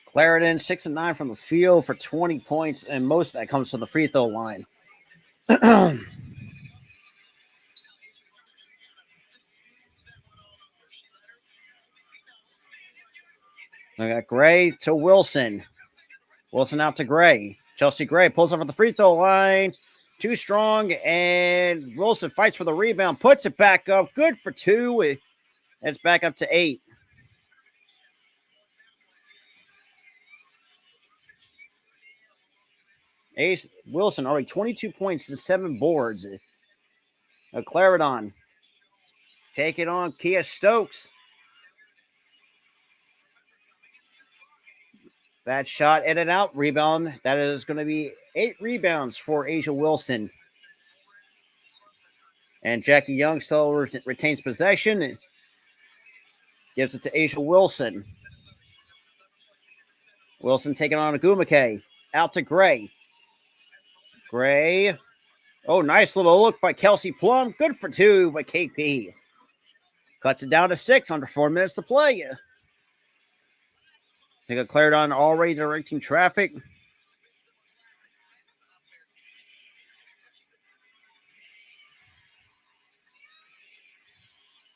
Clarendon 6 and 9 from the field for 20 points, and most of that comes from the free throw line. I got Gray to Wilson. Wilson out to Gray. Chelsea Gray pulls up at the free throw line. Too strong, and Wilson fights for the rebound, puts it back up. Good for 2. It's back up to 8. Ace Wilson already 22 points and 7 boards. Clarendon take it on Kia Stokes. That shot in and out rebound. That is going to be 8 rebounds for Asia Wilson. And Jackie Young still retains possession. Gives it to Asia Wilson. Wilson taking on Agumake. Out to Gray. Gray. Oh, nice little look by Kelsey Plum. Good for 2 by KP. Cuts it down to 6 under 4 minutes to play. They got Clarendon already directing traffic.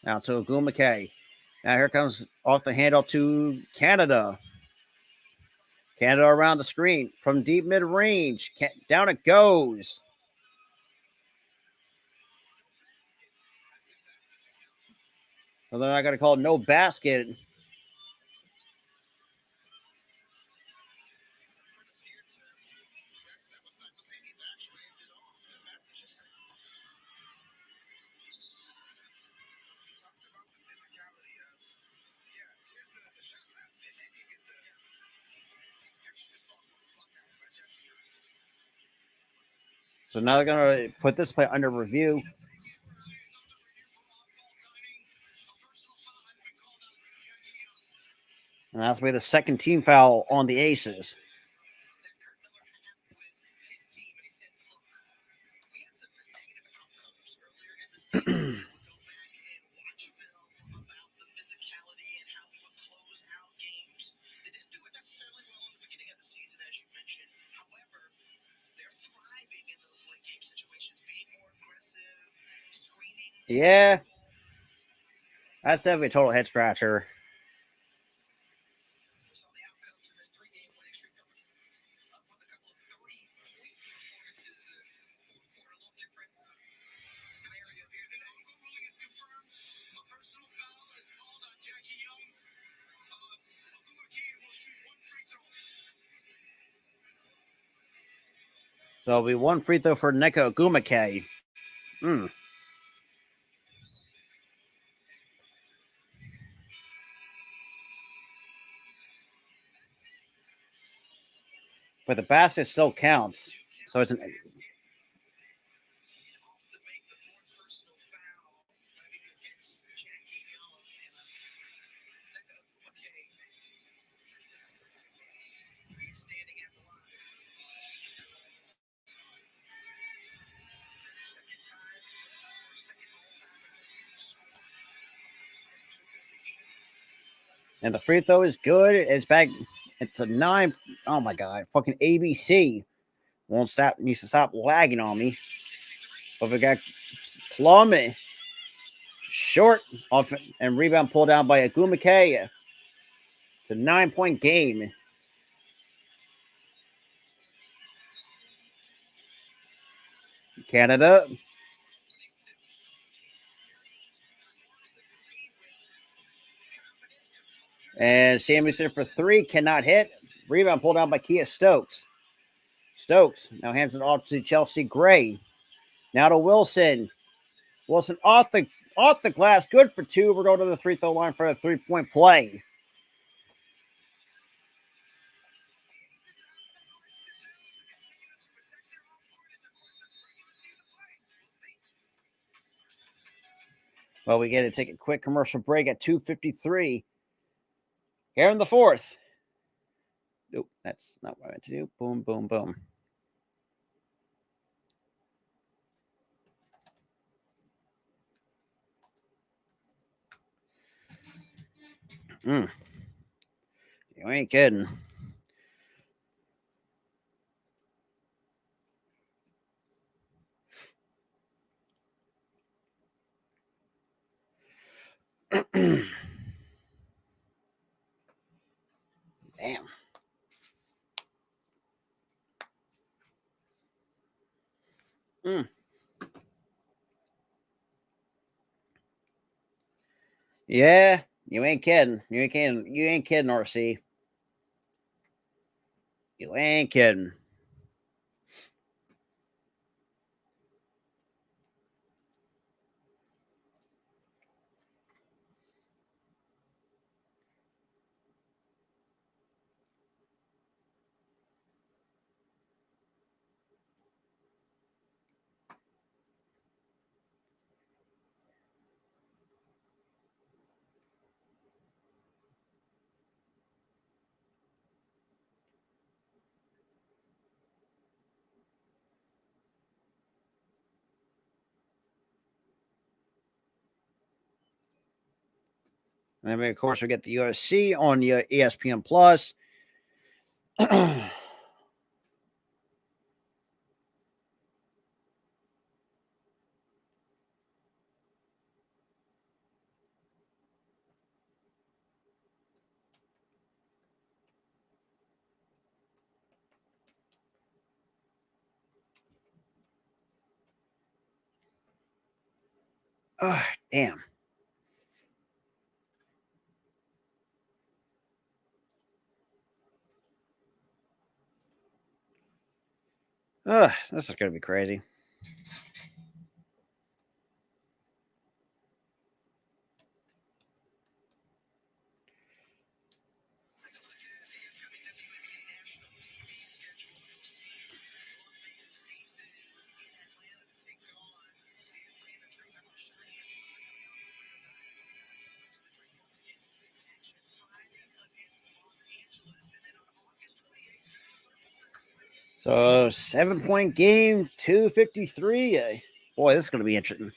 Now to Agumake. Now here comes off the handoff to Canada. Canada around the screen from deep mid-range. Down it goes. So they're not going to call it no basket. So now they're going to put this play under review. And that's going to be the second team foul on the Aces. Yeah. That's definitely a total head scratcher. So it'll be 1 free throw for Neko Agumake. But the basket still counts. So it's an... And the free throw is good. It's back. It's a 9. Oh my god. Fucking ABC. Won't stop. Needs to stop lagging on me. But we got Plum short off and rebound pulled down by Agumake. It's a 9-point game. Canada. And Samuelson for 3 cannot hit. Rebound pulled down by Kia Stokes. Stokes now hands it off to Chelsea Gray. Now to Wilson. Wilson off the glass, good for 2. We're going to the free throw line for a 3-point play. Well, we get to take a quick commercial break at 2:53. Here in the 4th. Nope, that's not what I meant to do. Boom, boom, boom. You ain't kidding. Damn. Yeah, you ain't kidding. You ain't kidding. You ain't kidding, RC. You ain't kidding. And then, of course, we get the UFC on the ESPN Plus. Oh, damn. This is going to be crazy. So 7-point game, 2:53. Boy, this is going to be interesting.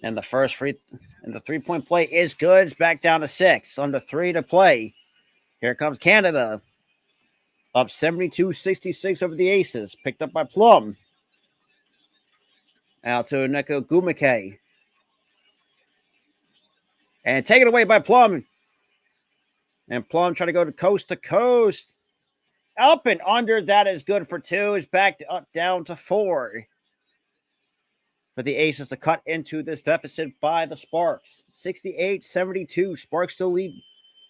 And the 3-point play is good. It's back down to 6. Under 3 to play. Here comes Canada. Up 72-66 over the Aces. Picked up by Plum. Out to Neko Gumake. And taken away by Plum. And Plum trying to go to coast. Up and under. That is good for 2. It's back up down to 4. For the Aces to cut into this deficit by the Sparks. 68-72. Sparks still lead.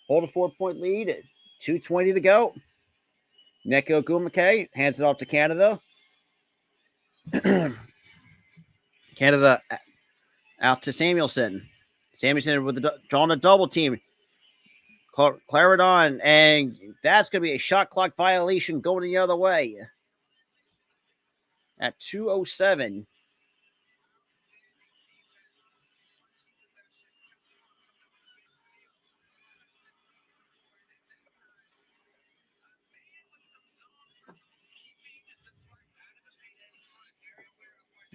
Hold a 4-point lead. 2:20 to go. Neko Gumake hands it off to Canada. Canada out to Samuelson. Samuelson with drawing a double team. Claridon, and that's going to be a shot clock violation going the other way. At 2:07.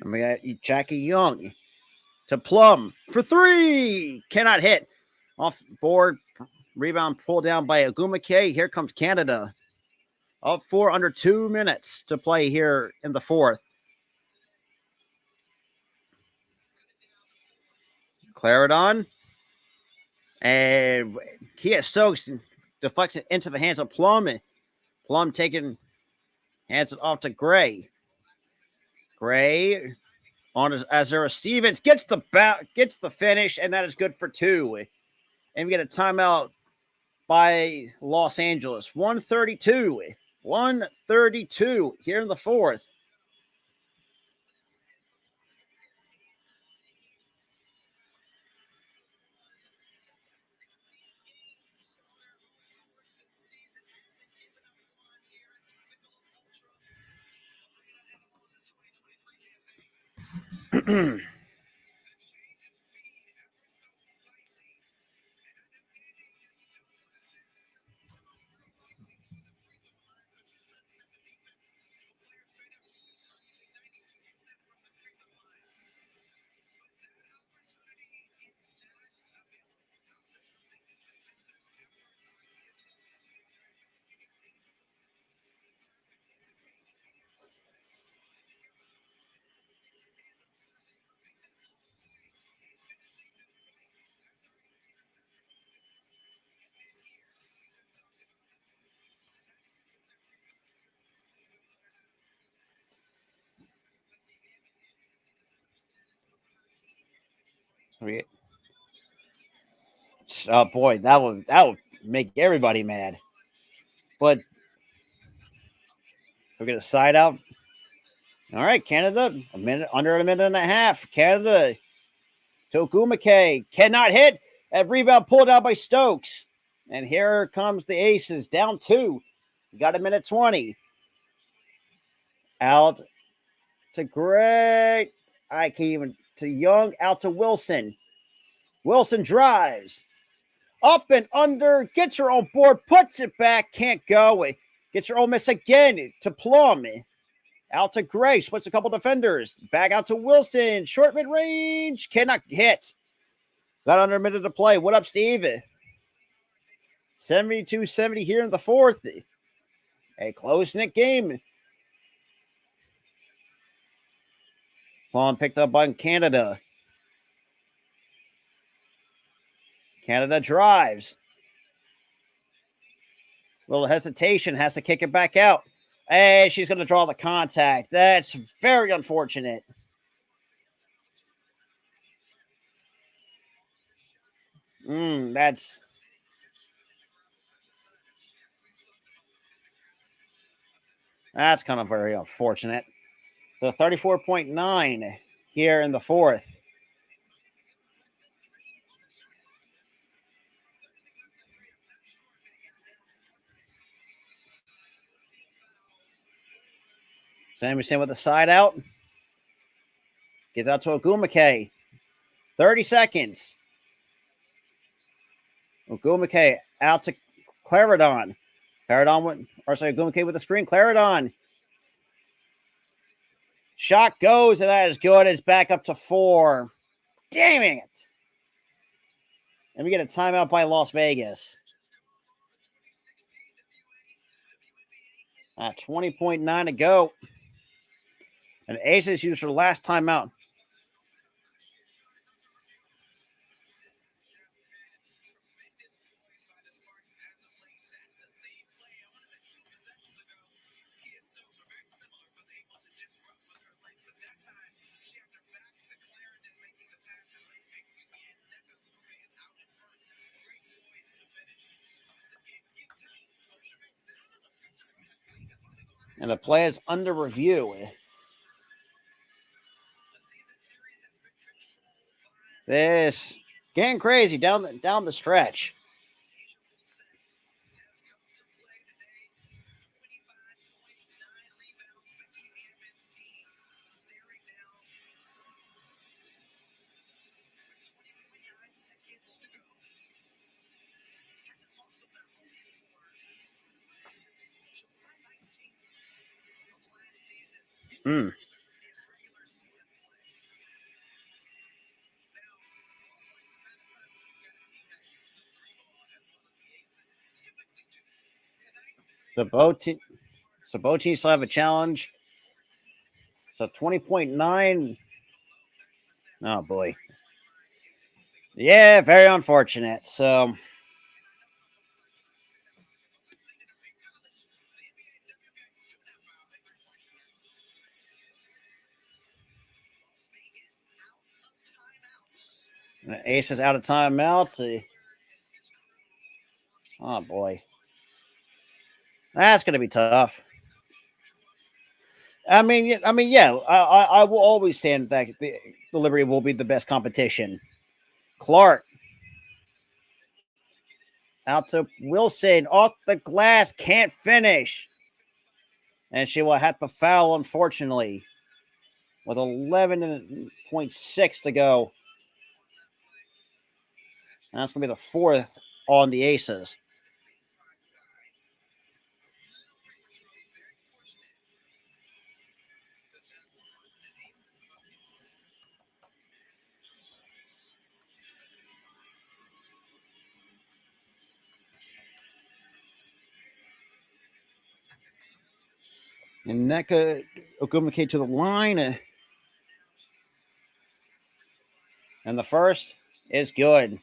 And we got Jackie Young to Plum for three. Cannot hit. Off board. Rebound pulled down by Agumake. Here comes Canada. Up four under 2 minutes to play here in the fourth. Claridon. And Kia Stokes deflects it into the hands of Plum. Plum hands it off to Gray. Gray on Azura Stevens gets the finish, and that is good for two. And we get a timeout by Los Angeles. 132 here in the fourth. Oh boy, that would make everybody mad. But we're gonna side out. All right, Canada, under a minute and a half. Canada to Gumake cannot hit. That rebound pulled out by Stokes. And here comes the Aces down two. Got a minute 20. Out to Gray. I can't even to Young. Out to Wilson. Wilson drives. Up and under. Gets her on board. Puts it back. Can't go. Gets her own miss again to Plum. Out to Gray. Splits a couple defenders. Back out to Wilson. Short mid range. Cannot hit. Got under a minute to play. What up, Steve? 72-70 here in the fourth. A close-knit game. Plum picked up by Canada. Canada drives. Little hesitation. Has to kick it back out. Hey, she's going to draw the contact. That's very unfortunate. That's kind of very unfortunate. So 34.9 here in the fourth. Samuelson with the side out. Gets out to Ogumake. 30 seconds. Ogumake out to Claridon. Ogumake with the screen. Claridon. Shot goes, and that is good. It's back up to 4. Damn it. And we get a timeout by Las Vegas. 20.9 to go. And Aces used her last timeout. And the play is under review. This getting crazy down the stretch. So both teams still have a challenge. So 20.9. Oh boy. Yeah, very unfortunate. So Ace is out of timeout. Oh boy. That's gonna be tough. Yeah. I will always stand that the Liberty will be the best competition. Clark out to Wilson off the glass, can't finish, and she will have to foul unfortunately with 11.6 to go. And that's gonna be the fourth on the Aces. And Neka Ogumake to the line. And the first is good.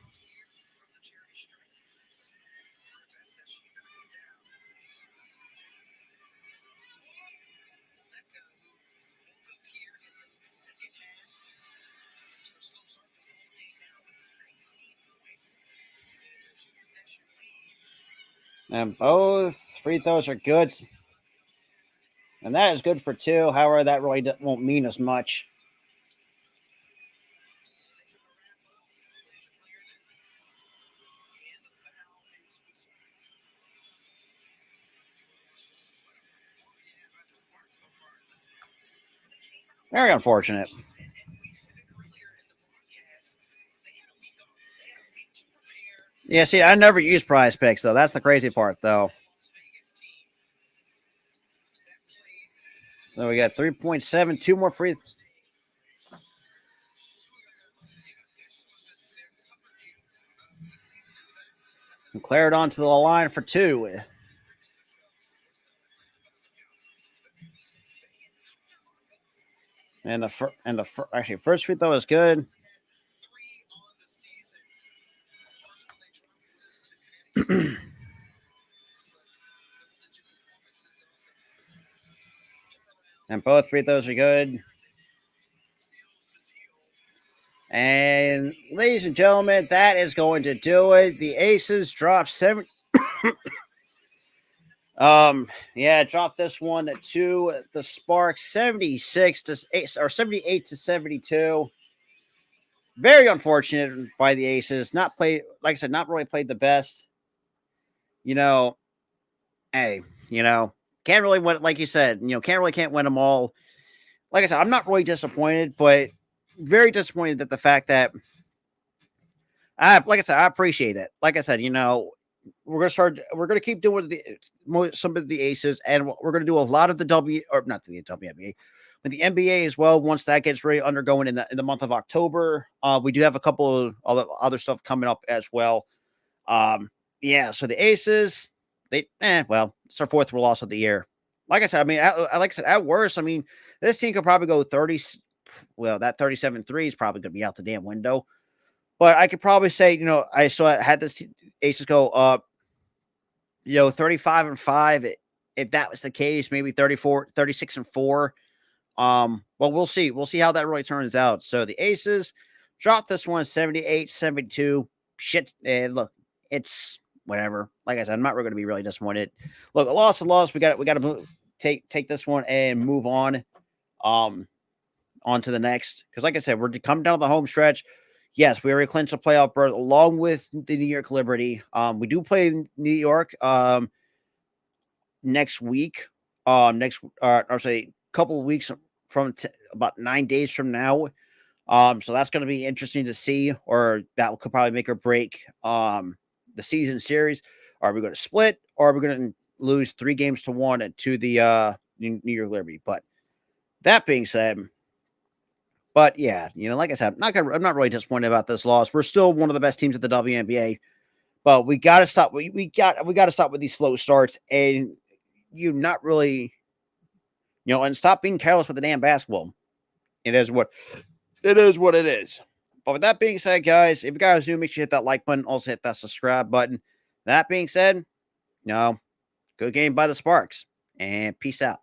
And both free throws are good. And that is good for two. However, that really won't mean as much. Very unfortunate. Yeah, see, I never use prize picks, though. That's the crazy part, though. So we got 3.7, two more free. And cleared onto the line for two. And actually first free throw is good. And both free throws are good. And ladies and gentlemen, that is going to do it. The Aces drop 7. Drop this one to the Sparks 76 to 8 or 78 to 72. Very unfortunate by the Aces. Not played, like I said, not really played the best. You know, hey, can't really win, like you said, can't win them all. Like I said, I'm not really disappointed, but very disappointed that the fact that like I said, I appreciate it. Like I said, we're gonna keep doing some of the Aces, and we're gonna do a lot of the not the WNBA, but the NBA as well. Once that gets really undergoing in the month of October, we do have a couple of other stuff coming up as well. So the Aces, it's our fourth loss of the year. Like I said, at worst, this team could probably go 30. Well, that 37-3 is probably gonna be out the damn window. But I could probably say, I had this Aces go up, 35-5. If that was the case, maybe 36-4. Well, we'll see. We'll see how that really turns out. So the Aces dropped this one 78-72. Shit. Look, it's whatever. Like I said, I'm not really going to be really disappointed. Look, a loss. We got to take this one and move on. On to the next. Because like I said, we're coming down the home stretch. Yes, we already clinched a playoff berth along with the New York Liberty. We do play New York next week. I'll say a couple of weeks from about 9 days from now. So that's going to be interesting to see, or that could probably make or break the season series. Are we going to split, or are we going to lose 3-1 to the New York Liberty? But that being said. But yeah, like I said, I'm not really disappointed about this loss. We're still one of the best teams at the WNBA, but we got to stop. We got to stop with these slow starts. And you not really, and stop being careless with the damn basketball. It is what it is. But with that being said, guys, if you guys do, make sure you hit that like button. Also hit that subscribe button. That being said, good game by the Sparks. And peace out.